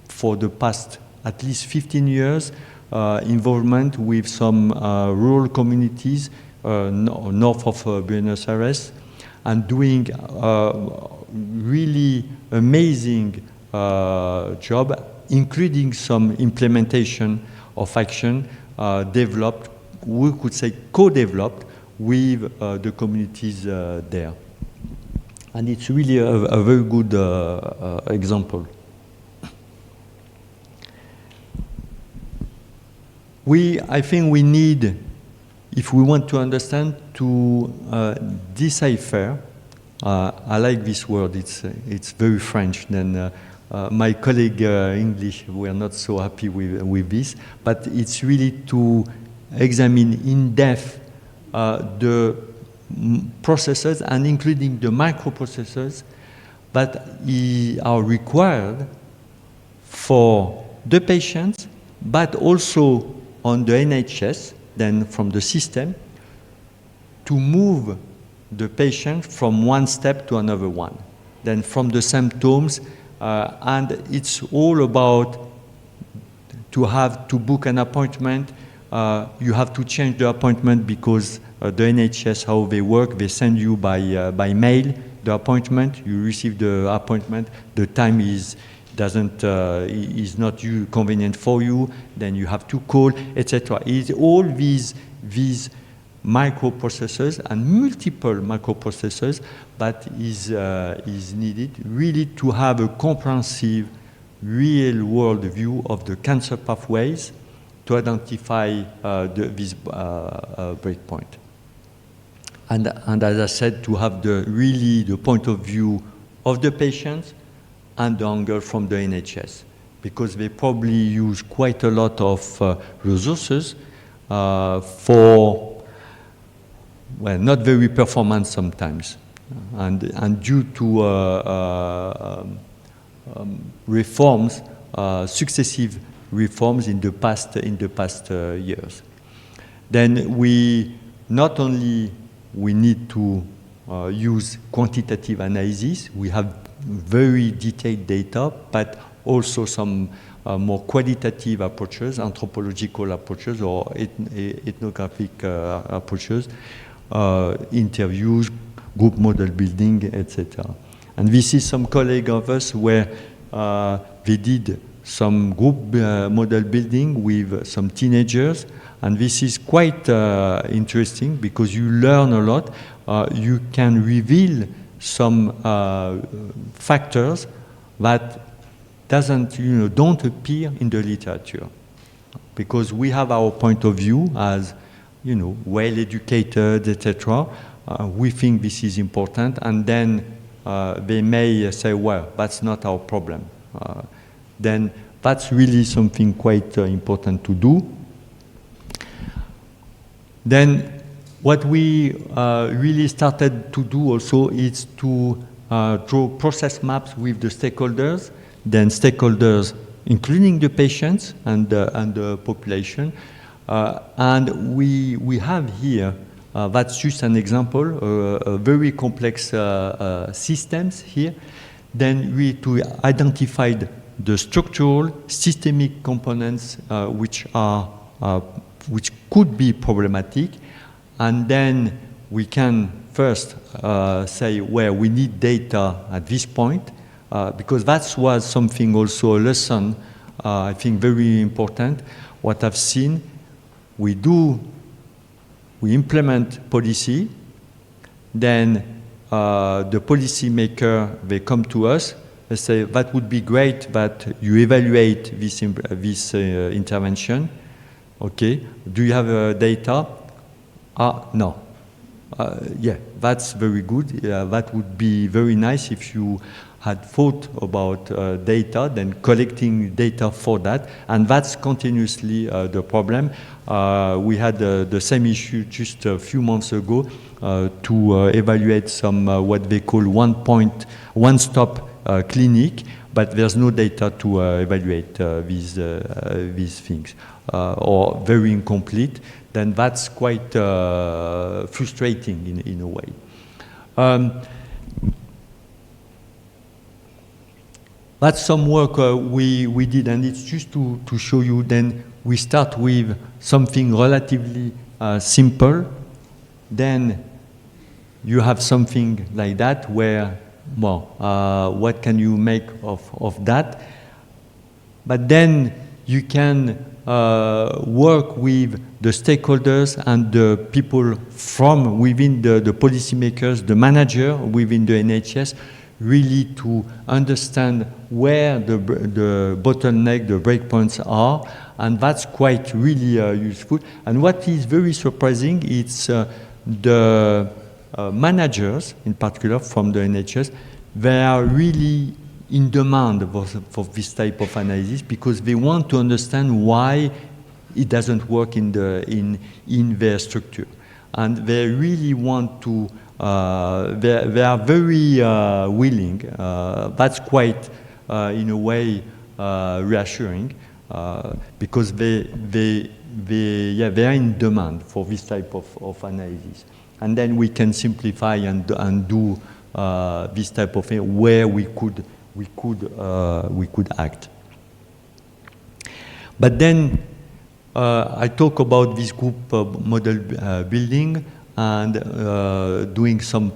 C: for the past at least 15 years, involvement with some rural communities north of Buenos Aires, and doing really amazing job, including some implementation of action developed, we could say co-developed, with the communities there. And it's really a very good example. I think we need, if we want to understand, to decipher. I like this word, it's very French. Then my colleague English were not so happy with this, but it's really to examine in depth the processes, and including the microprocesses that are required for the patients, but also on the NHS, then from the system, to move the patient from one step to another one, then from the symptoms, and it's all about to have to book an appointment. You have to change the appointment because the NHS, how they work, they send you by mail the appointment. You receive the appointment. The time is not convenient for you. Then you have to call, etc. It's all these microprocessors and multiple microprocessors that is needed really to have a comprehensive, real-world view of the cancer pathways to identify this breakpoint. And as I said, to have the point of view of the patients and the angle from the NHS, because they probably use quite a lot of resources for, well, not very performant sometimes, and due to reforms, successive reforms in the past years. Then we not only need to use quantitative analysis. We have very detailed data, but also some more qualitative approaches, anthropological approaches or ethnographic approaches, interviews, group model building, etc. And this is some colleague of us where they did some group model building with some teenagers, and this is quite interesting because you learn a lot. You can reveal some factors that don't appear in the literature, because we have our point of view as well-educated, etc. We think this is important, and then they may say, well, that's not our problem. Then that's really something quite important to do. Then what we really started to do also is to draw process maps with the stakeholders. then stakeholders, including the patients and the population. And we have here, that's just an example, a very complex systems here. Then we to identify the structural, systemic components which could be problematic, and then we can first say where we need data at this point, because that was something also a lesson, I think very important. What I've seen, we implement policy, then the policy maker, they come to us, they say that would be great that you evaluate this intervention. Okay, do you have data? No. Yeah, that's very good. That would be very nice if you had thought about data, then collecting data for that, and that's continuously the problem. We had the same issue just a few months ago to evaluate some what they call one-stop clinic, but there's no data to evaluate these things, or very incomplete. Then that's quite frustrating in a way. That's some work we did, and it's just to show you. Then we start with something relatively simple. Then you have something like that where, well, what can you make of that? But then you can work with the stakeholders and the people from within the policymakers, the manager within the NHS, really to understand where the bottleneck, the breakpoints are, and that's quite really useful. And what is very surprising, it's the managers, in particular from the NHS, they are really in demand for this type of analysis, because they want to understand why it doesn't work in their structure, and they really want to. They are very willing. That's quite, in a way, reassuring, because they are in demand for this type of analysis, and then we can simplify and do this type of thing where we could act. But then I talk about this group model building and doing some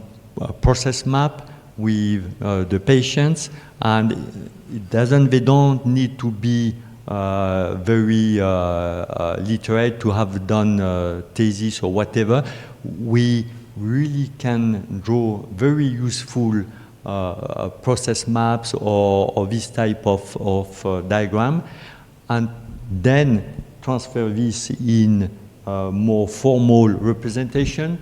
C: process map with the patients, and they don't need to be very literate to have done thesis or whatever. We really can draw very useful process maps or this type of diagram, and then transfer this in more formal representation,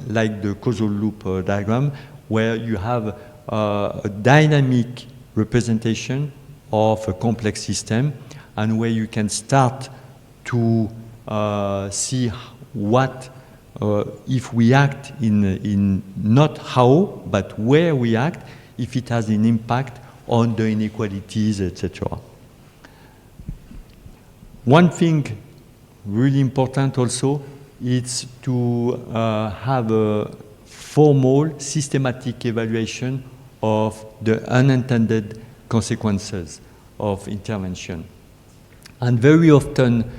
C: like the causal loop diagram, where you have a dynamic representation of a complex system, and where you can start to see what, if we act in not how, but where we act, if it has an impact on the inequalities, etc. One thing really important also is to have a formal, systematic evaluation of the unintended consequences of intervention. And very often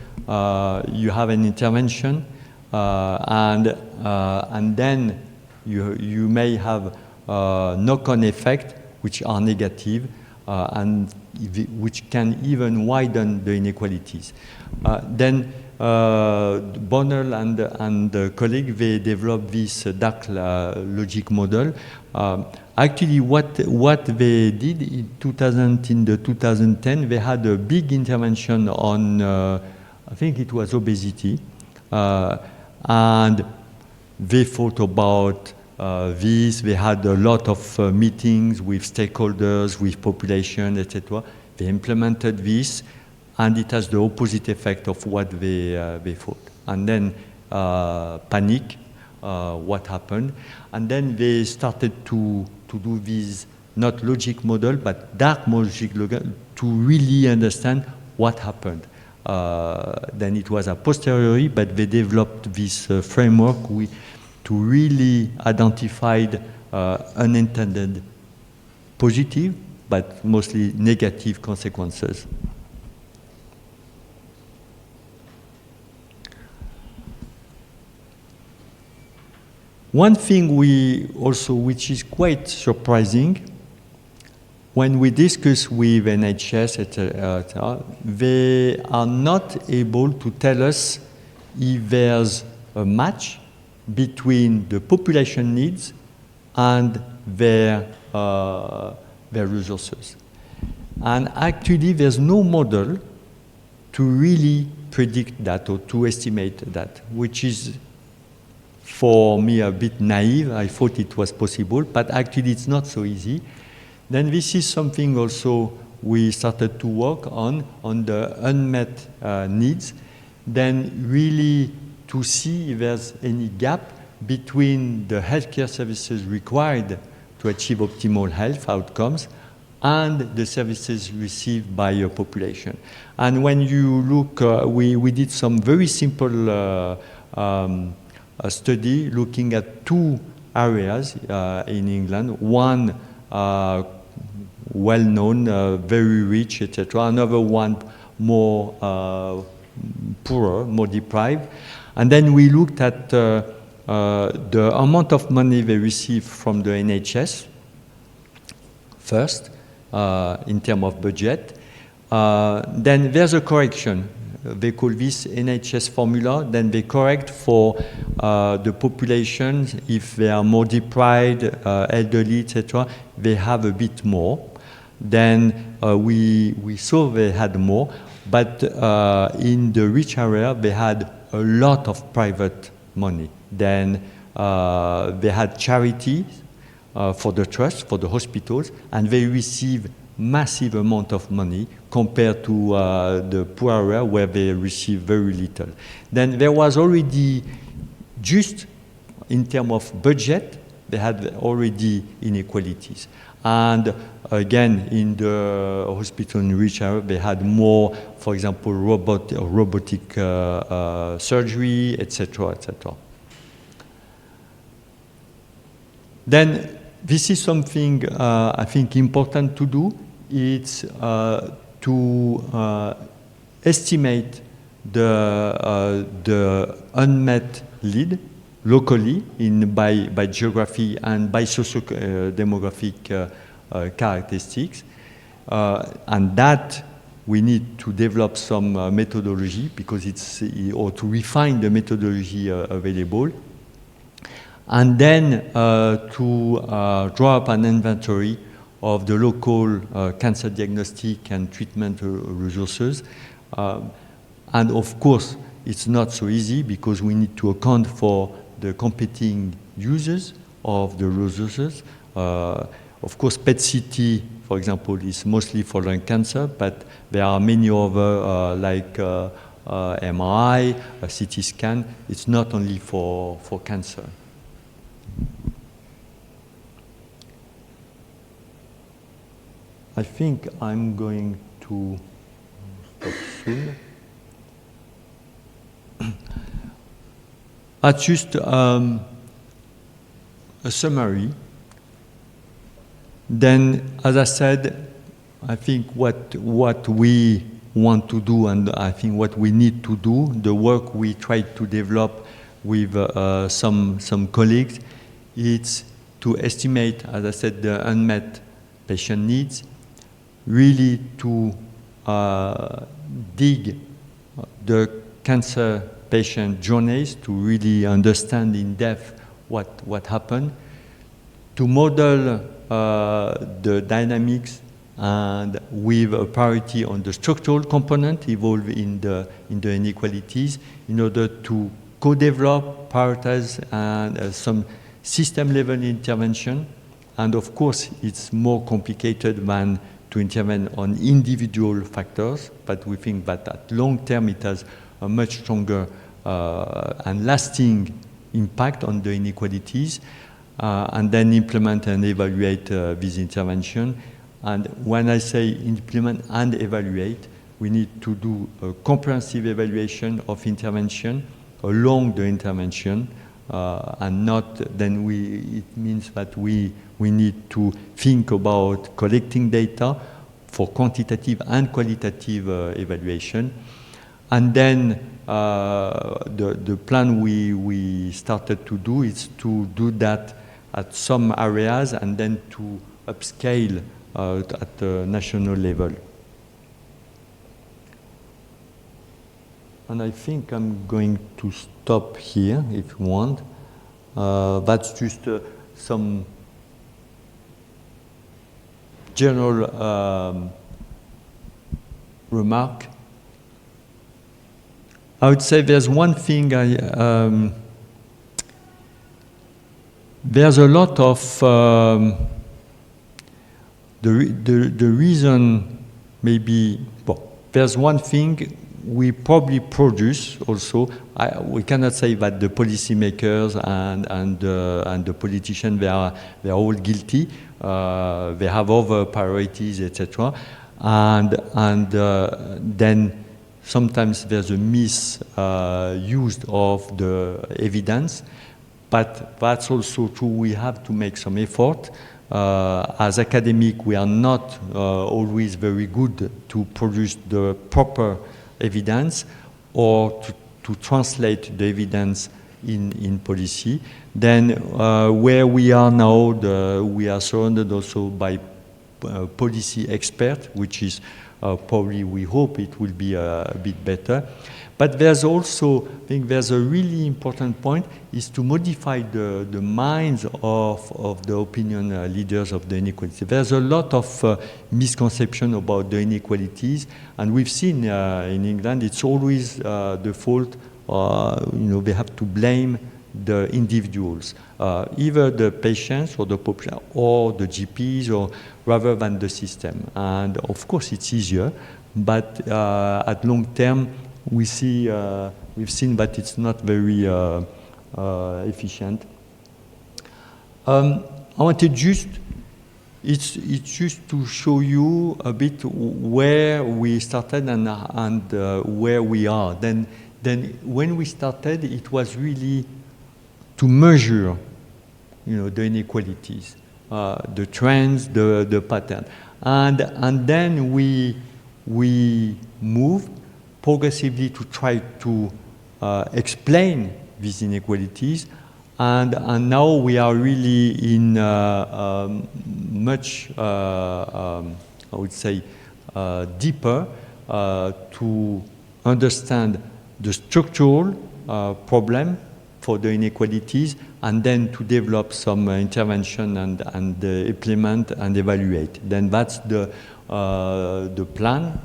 C: you have an intervention and then you may have knock-on effects which are negative and which can even widen the inequalities. Then Bonnell and the colleague, they developed this dark logic model. Actually, what they did in 2010, they had a big intervention on, I think it was obesity, and they thought about this. They had a lot of meetings with stakeholders, with population, etc. They implemented this, and it has the opposite effect of what they thought. And then panic, what happened, and then they started to do these not logic model, but dark logic to really understand what happened. Then it was a posteriori, but they developed this framework to really identify unintended positive, but mostly negative consequences. One thing which is quite surprising, when we discuss with NHS, etc., they are not able to tell us if there's a match between the population needs and their resources. And actually, there's no model to really predict that or to estimate that, which is, for me, a bit naive. I thought it was possible, but actually it's not so easy. Then this is something also we started to work on the unmet needs, then really to see if there's any gap between the healthcare services required to achieve optimal health outcomes and the services received by your population. And when you look, we did some very simple a study looking at two areas in England. One well-known, very rich, etc. Another one more poorer, more deprived. And then we looked at the amount of money they receive from the NHS first, in terms of budget. Then there's a correction. They call this NHS formula. Then they correct for the population. If they are more deprived, elderly, etc., they have a bit more. Then we saw they had more, but in the rich area, they had a lot of private money. Then they had charities for the trust, for the hospitals, and they receive massive amount of money compared to the poor area where they receive very little. Then there was already, just in terms of budget, they had already inequalities. And again, in the hospital in rich area, they had more, for example, robotic surgery, etc., etc. Then this is something I think important to do. It's to estimate the unmet need locally by geography and by socio-demographic characteristics. And that we need to develop some methodology because or to refine the methodology available. And then to draw up an inventory of the local cancer diagnostic and treatment resources. And of course, it's not so easy because we need to account for the competing users of the resources. Of course, PET-CT, for example, is mostly for lung cancer, but there are many other like MRI, CT scan. It's not only for cancer. I think I'm going to stop soon. That's just a summary. Then, as I said, I think what we want to do and I think what we need to do, the work we tried to develop with some colleagues, it's to estimate, as I said, the unmet patient needs, really to dig the cancer patient journeys to really understand in depth what happened, to model the dynamics and with a priority on the structural component involved in the inequalities in order to co-develop, prioritize, and some system-level intervention. And of course, it's more complicated than to intervene on individual factors, but we think that at long term it has a much stronger and lasting impact on the inequalities. and then implement and evaluate this intervention. And when I say implement and evaluate, we need to do a comprehensive evaluation of intervention along the intervention, and not then it means that we need to think about collecting data for quantitative and qualitative evaluation. And then the plan we started to do is to do that at some areas and then to upscale at the national level. And I think I'm going to stop here if you want. That's just some general remark. I would say there's one thing there's a lot of the reason maybe, well, there's one thing we probably produce also. We cannot say that the policymakers and the politicians they are all guilty. They have other priorities, etc. And then sometimes there's a misuse of the evidence, but that's also true. We have to make some effort. As academics, we are not always very good to produce the proper evidence or to translate the evidence in policy. Then where we are now, we are surrounded also by policy experts, which is probably, we hope it will be a bit better. But there's also, I think there's a really important point, is to modify the minds of the opinion leaders of the inequalities. There's a lot of misconception about the inequalities, and we've seen in England, it's always the fault, they have to blame the individuals, either the patients or the population or the GPs, or rather than the system. And of course it's easier, but at long term, we've seen that it's not very efficient. I wanted it's just to show you a bit where we started and where we are. Then when we started, it was really to measure, the inequalities, the trends, the pattern, and then we moved progressively to try to explain these inequalities, and now we are really in much, I would say, deeper to understand the structural problem for the inequalities, and then to develop some intervention and implement and evaluate. Then that's the plan.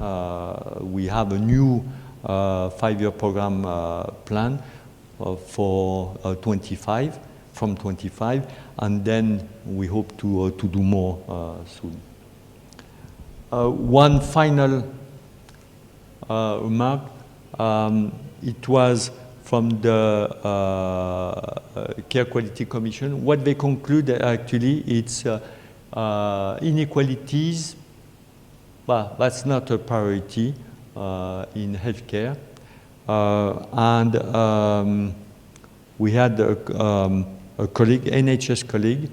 C: We have a new 5-year program plan for 25, from 25, and then we hope to do more soon. One final remark. It was from the Care Quality Commission. What they conclude actually, it's inequalities. Well, that's not a priority in healthcare. And we had a colleague, NHS colleague,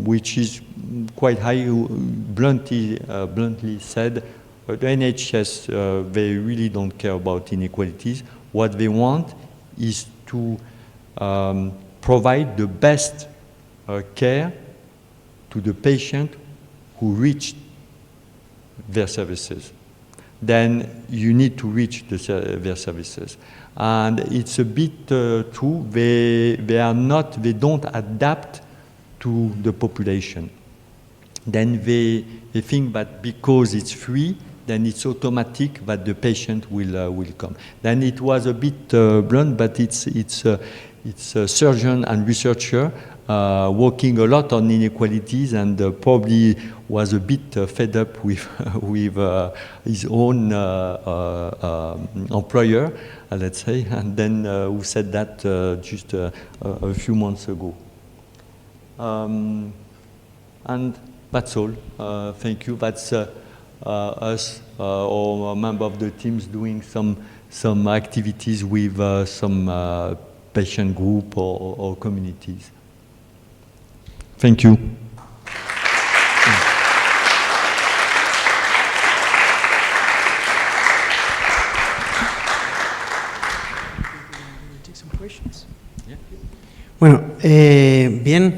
C: which is quite high, who bluntly said, the NHS, they really don't care about inequalities. What they want is to provide the best care to the patient who reached their services. Then you need to reach their services. And it's a bit true, they don't adapt to the population. Then they think that because it's free, then it's automatic that the patient will come. Then it was a bit blunt, but it's a surgeon and researcher working a lot on inequalities, and probably was a bit fed up with his own employer, let's say, and then who said that just a few months ago. And that's all. Thank you. That's us or a member of the teams doing some activities with some patient group or communities. Thank you.
B: Bueno, bien,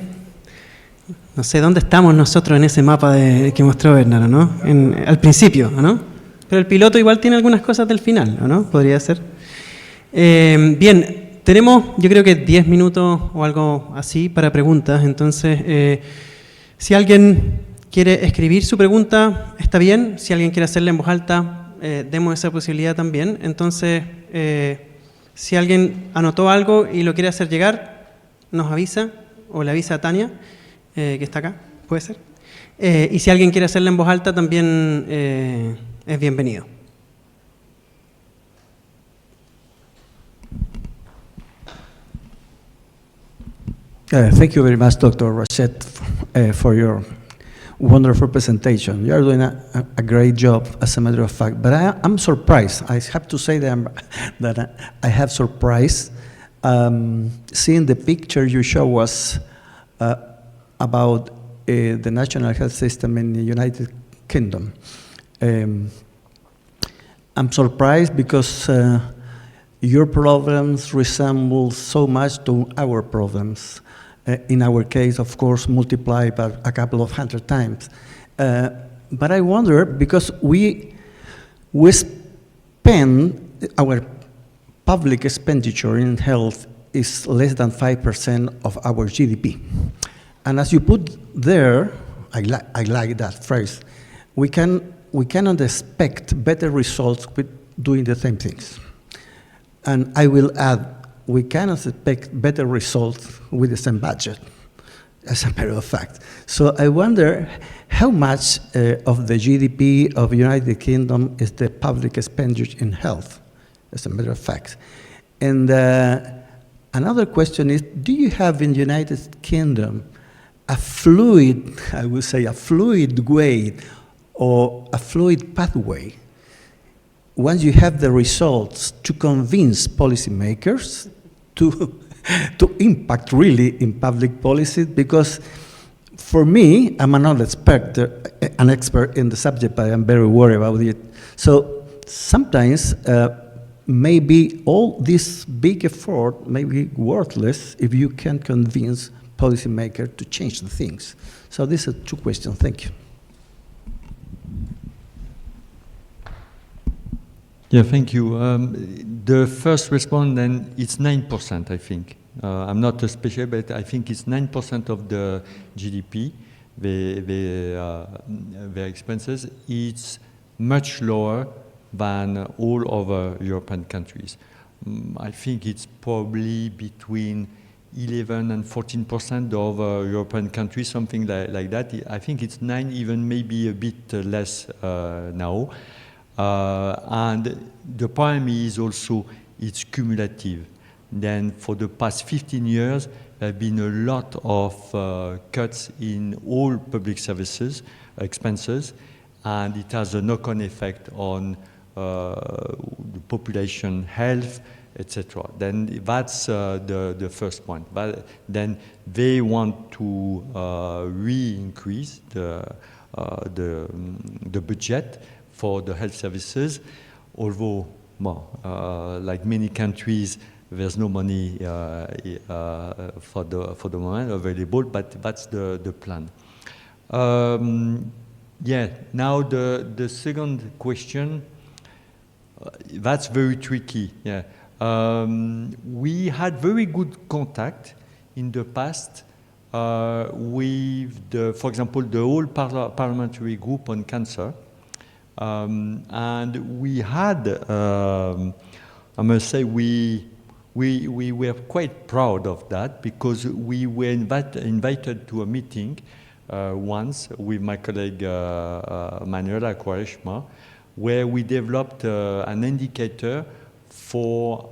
B: no sé dónde estamos nosotros en ese mapa que mostró Bernardo, ¿no? Al principio, ¿no? Pero el piloto igual tiene algunas cosas del final, ¿no? Podría ser. Bien, tenemos yo creo que 10 minutos o algo así para preguntas, entonces si alguien quiere escribir su pregunta, está bien. Si alguien quiere hacerla en voz alta, demos esa posibilidad también. Entonces, si alguien anotó algo y lo quiere hacer llegar, nos avisa o le avisa a Tania, que está acá, puede ser. Y si alguien quiere hacerla en voz alta, también es bienvenido.
A: Thank you very much, Dr. Rachet, for your wonderful presentation. You are doing a great job, as a matter of fact. But I'm surprised. I have to say that I have surprised seeing the picture you show us about the national health system in the United Kingdom. I'm surprised because your problems resemble so much to our problems. In our case, of course, multiplied by a couple of 100 times. But I wonder, because we spend our public expenditure in health is less than 5% of our GDP. And as you put there, I like that phrase, we cannot expect better results with doing the same things. And I will add, we cannot expect better results with the same budget, as a matter of fact. So I wonder how much of the GDP of the United Kingdom is the public expenditure in health, as a matter of fact. And another question is, do you have in the United Kingdom a fluid, I would say, a fluid way or a fluid pathway once you have the results to convince policymakers to impact really in public policy? Because for me, I'm not an expert in the subject, but I'm very worried about it. So sometimes maybe all this big effort may be worthless if you can convince policymakers to change the things. So these are two questions. Thank you.
C: Yeah, thank you. The first response, then, it's 9%, I think. I'm not a specialist, but I think it's 9% of the GDP, their expenses. It's much lower than all other European countries. I think it's probably between 11 and 14% of European countries, something like that. I think it's 9, even maybe a bit less now. And the problem is also it's cumulative. Then for the past 15 years, there have been a lot of cuts in all public services, expenses, and it has a knock-on effect on the population health, etc. Then that's the first point. But then they want to re-increase the budget for the health services, although, like many countries, there's no money for the moment available, but that's the plan. Yeah, now the second question, that's very tricky. Yeah. We had very good contact in the past with, for example, the whole parliamentary group on cancer. And we had, I must say, we were quite proud of that, because we were invited to a meeting once with my colleague Manuela Quaresma, where we developed an indicator for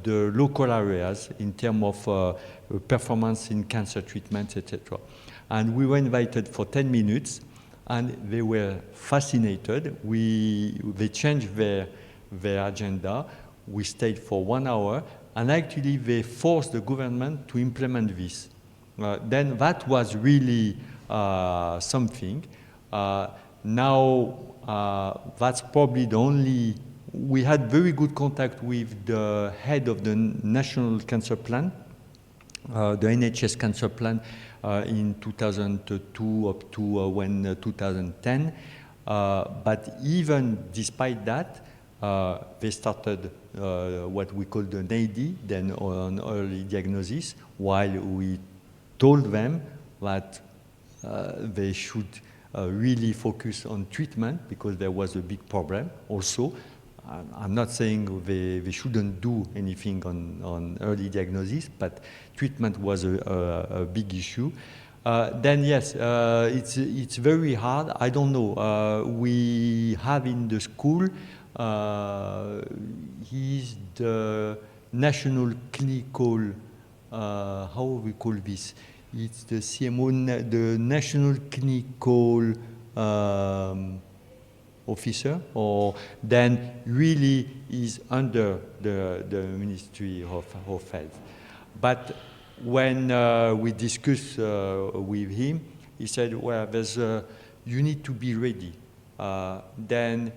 C: the local areas in terms of performance in cancer treatments, etc. And we were invited for 10 minutes, and they were fascinated. They changed their agenda. We stayed for 1 hour, and actually they forced the government to implement this. Then that was really something. Now that's probably the only. We had very good contact with the head of the National Cancer Plan, the NHS Cancer Plan, in 2002 up to 2010. But even despite that, they started what we call the NAD, then on early diagnosis, while we told them that they should really focus on treatment because there was a big problem also. I'm not saying they shouldn't do anything on early diagnosis, but treatment was a big issue. Then yes, it's very hard. I don't know. We have in the school, he's the national clinical, how we call this? It's the CMO, the national clinical officer, or then really is under the Ministry of Health. But when we discussed with him, he said, well, you need to be ready. Then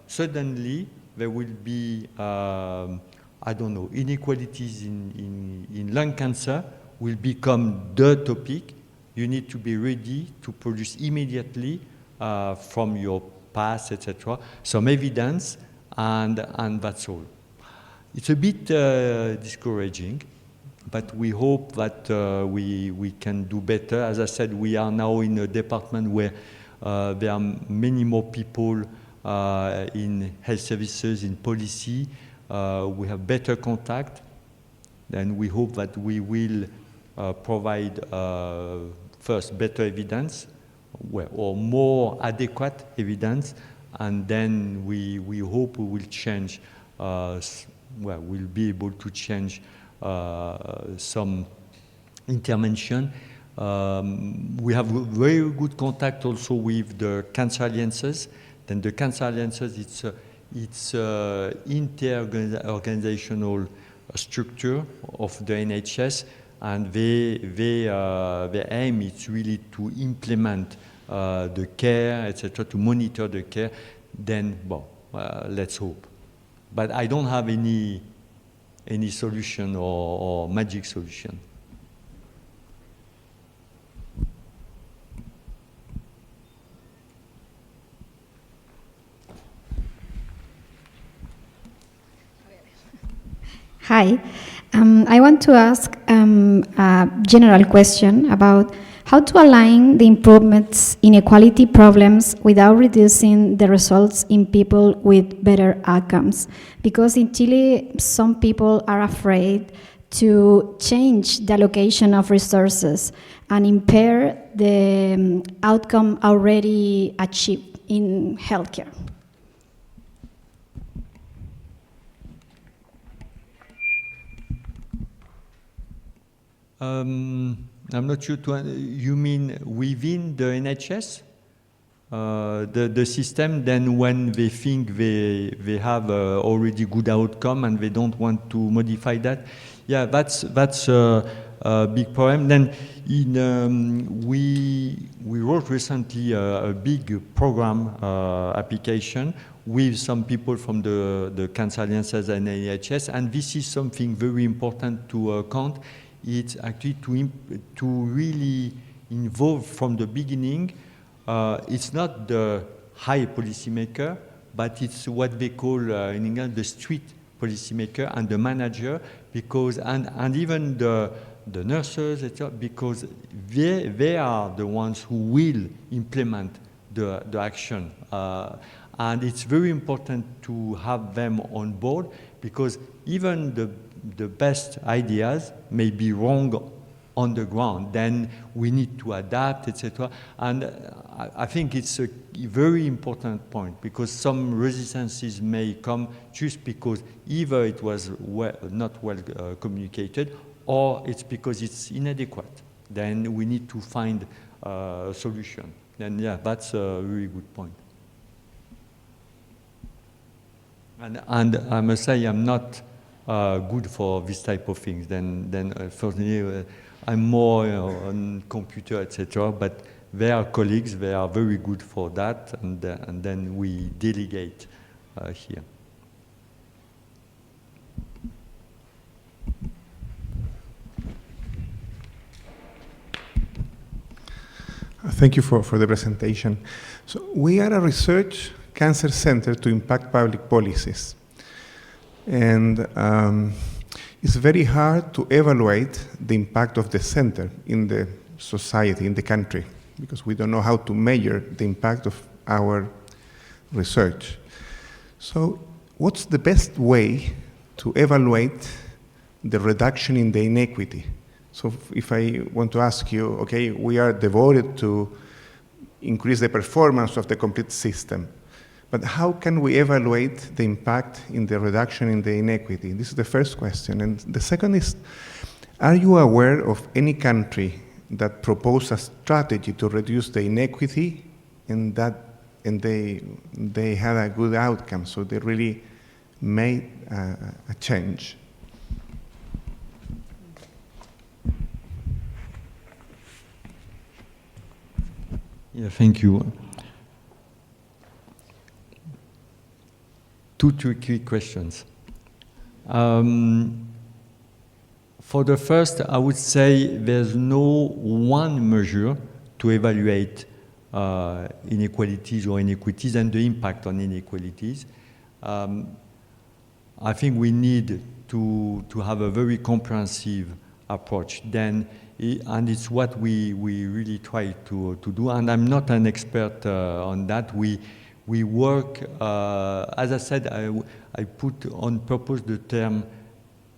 C: suddenly there will be, I don't know, inequalities in lung cancer will become the topic. You need to be ready to produce immediately from your past, etc., some evidence, and that's all. It's a bit discouraging, but we hope that we can do better. As I said, we are now in a department where there are many more people in health services, in policy. We have better contact, and we hope that we will provide first better evidence, or more adequate evidence, and then we hope we will change, we'll be able to change some intervention. We have very good contact also with the Cancer Alliances. Then the Cancer Alliances, it's inter-organizational structure of the NHS, and their aim is really to implement the care, etc., to monitor the care. Then, let's hope. But I don't have any solution or magic solution.
D: Hi, I want to ask a general question about how to align the improvements in equality problems without reducing the results in people with better outcomes. Because in Chile, some people are afraid to change the allocation of resources and impair the outcome already achieved in healthcare.
C: I'm not sure you mean within the NHS? The system, then when they think they have already good outcome and they don't want to modify that, yeah, that's a big problem. Then we wrote recently a big program application with some people from the Cancer Alliances and NHS, and this is something very important to count. It's actually to really involve from the beginning. It's not the high policymaker, but it's what they call in England the street policymaker and the manager, because and even the nurses, etc., because they are the ones who will implement the action. And it's very important to have them on board, because even the best ideas may be wrong on the ground. Then we need to adapt, etc. And I think it's a very important point, because some resistances may come just because either it was not well communicated, or it's because it's inadequate. Then we need to find a solution. And yeah, that's a really good point. And I must say, I'm not good for this type of things. Then fortunately, I'm more on computer, etc. But they are colleagues; they are very good for that, and then we delegate here.
E: Thank you for the presentation. So we are a research cancer center to impact public policies. And it's very hard to evaluate the impact of the center in the society, in the country, because we don't know how to measure the impact of our research. So what's the best way to evaluate the reduction in the inequity? So if I want to ask you, okay, we are devoted to increase the performance of the complete system, but how can we evaluate the impact in the reduction in the inequity? This is the first question. And the second is, are you aware of any country that proposed a strategy to reduce the inequity and they had a good outcome, so they really made a change?
C: Yeah, thank you. Two quick questions. For the first, I would say there's no one measure to evaluate inequalities or inequities and the impact on inequalities. I think we need to have a very comprehensive approach. And it's what we really try to do. And I'm not an expert on that. We work, as I said, I put on purpose the term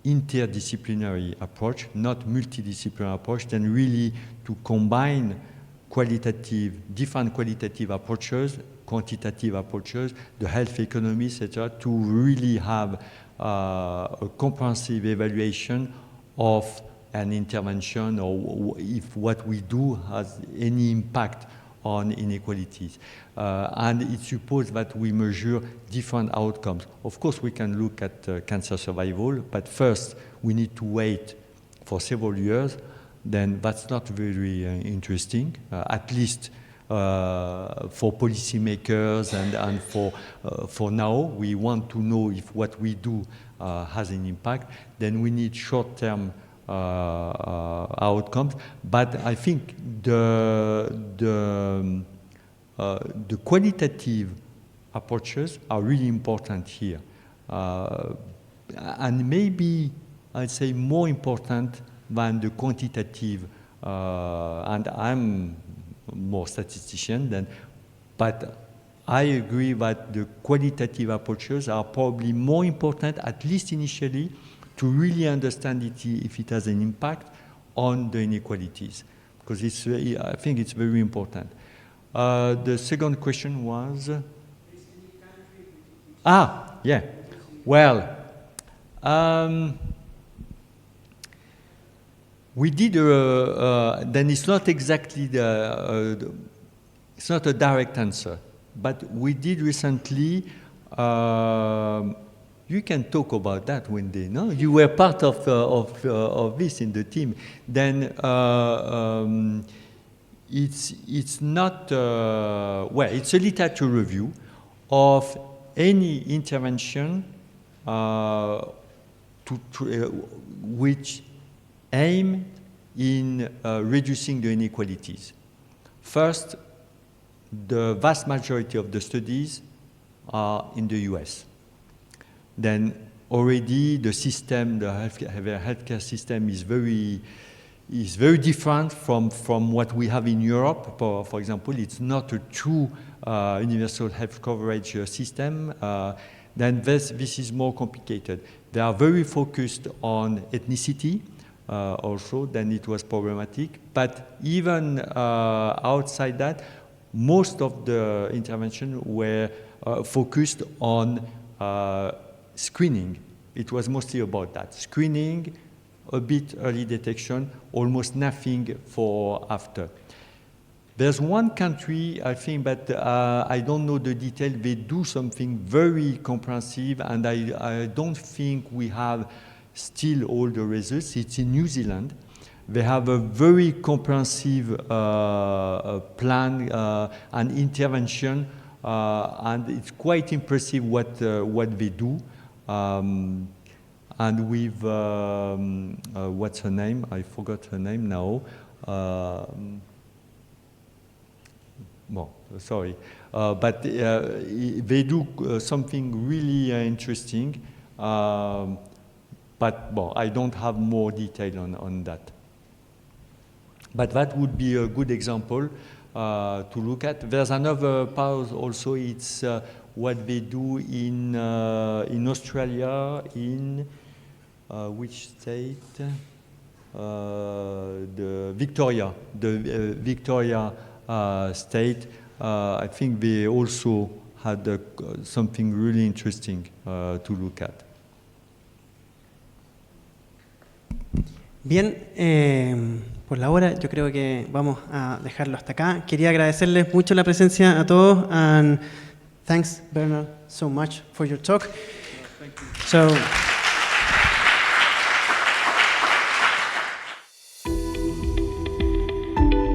C: interdisciplinary approach, not multidisciplinary approach, then really to combine different qualitative approaches, quantitative approaches, the health economy, etc., to really have a comprehensive evaluation of an intervention, or if what we do has any impact on inequalities. And it supposes that we measure different outcomes. Of course, we can look at cancer survival, but first we need to wait for several years. Then that's not very interesting, at least for policymakers and for now. We want to know if what we do has an impact. Then we need short-term outcomes, but I think the qualitative approaches are really important here, and maybe I'd say more important than the quantitative. And I'm more statistician but I agree that the qualitative approaches are probably more important, at least initially, to really understand if it has an impact on the inequalities, because I think it's very important. The second question was? Yeah. Well, we did, then it's not exactly it's not a direct answer, but we did recently, you can talk about that one day, no? You were part of this in the team. Then it's not, well, it's a literature review of any intervention which aim in reducing the inequalities. First, the vast majority of the studies are in the US. Then already the system, the healthcare system is very different from what we have in Europe. For example, it's not a true universal health coverage system. Then this is more complicated. They are very focused on ethnicity. also, then it was problematic. But even outside that, most of the interventions were focused on screening. It was mostly about that. Screening, a bit early detection, almost nothing for after. There's one country, I think, but I don't know the detail. They do something very comprehensive, and I don't think we have still all the results. It's in New Zealand. They have a very comprehensive plan and intervention, and it's quite impressive what they do. And with, what's her name? I forgot her name now. Well, sorry, but they do something really interesting, but well, I don't have more detail on that. But that would be a good example to look at. There's another part also, it's what they do in Australia, in which state? The Victoria state. I think they also had something really interesting to look at.
B: Bien, por la hora yo creo que vamos a dejarlo hasta acá. Quería agradecerles mucho la presencia a todos, and thanks Bernard so much for your talk. Thank you. So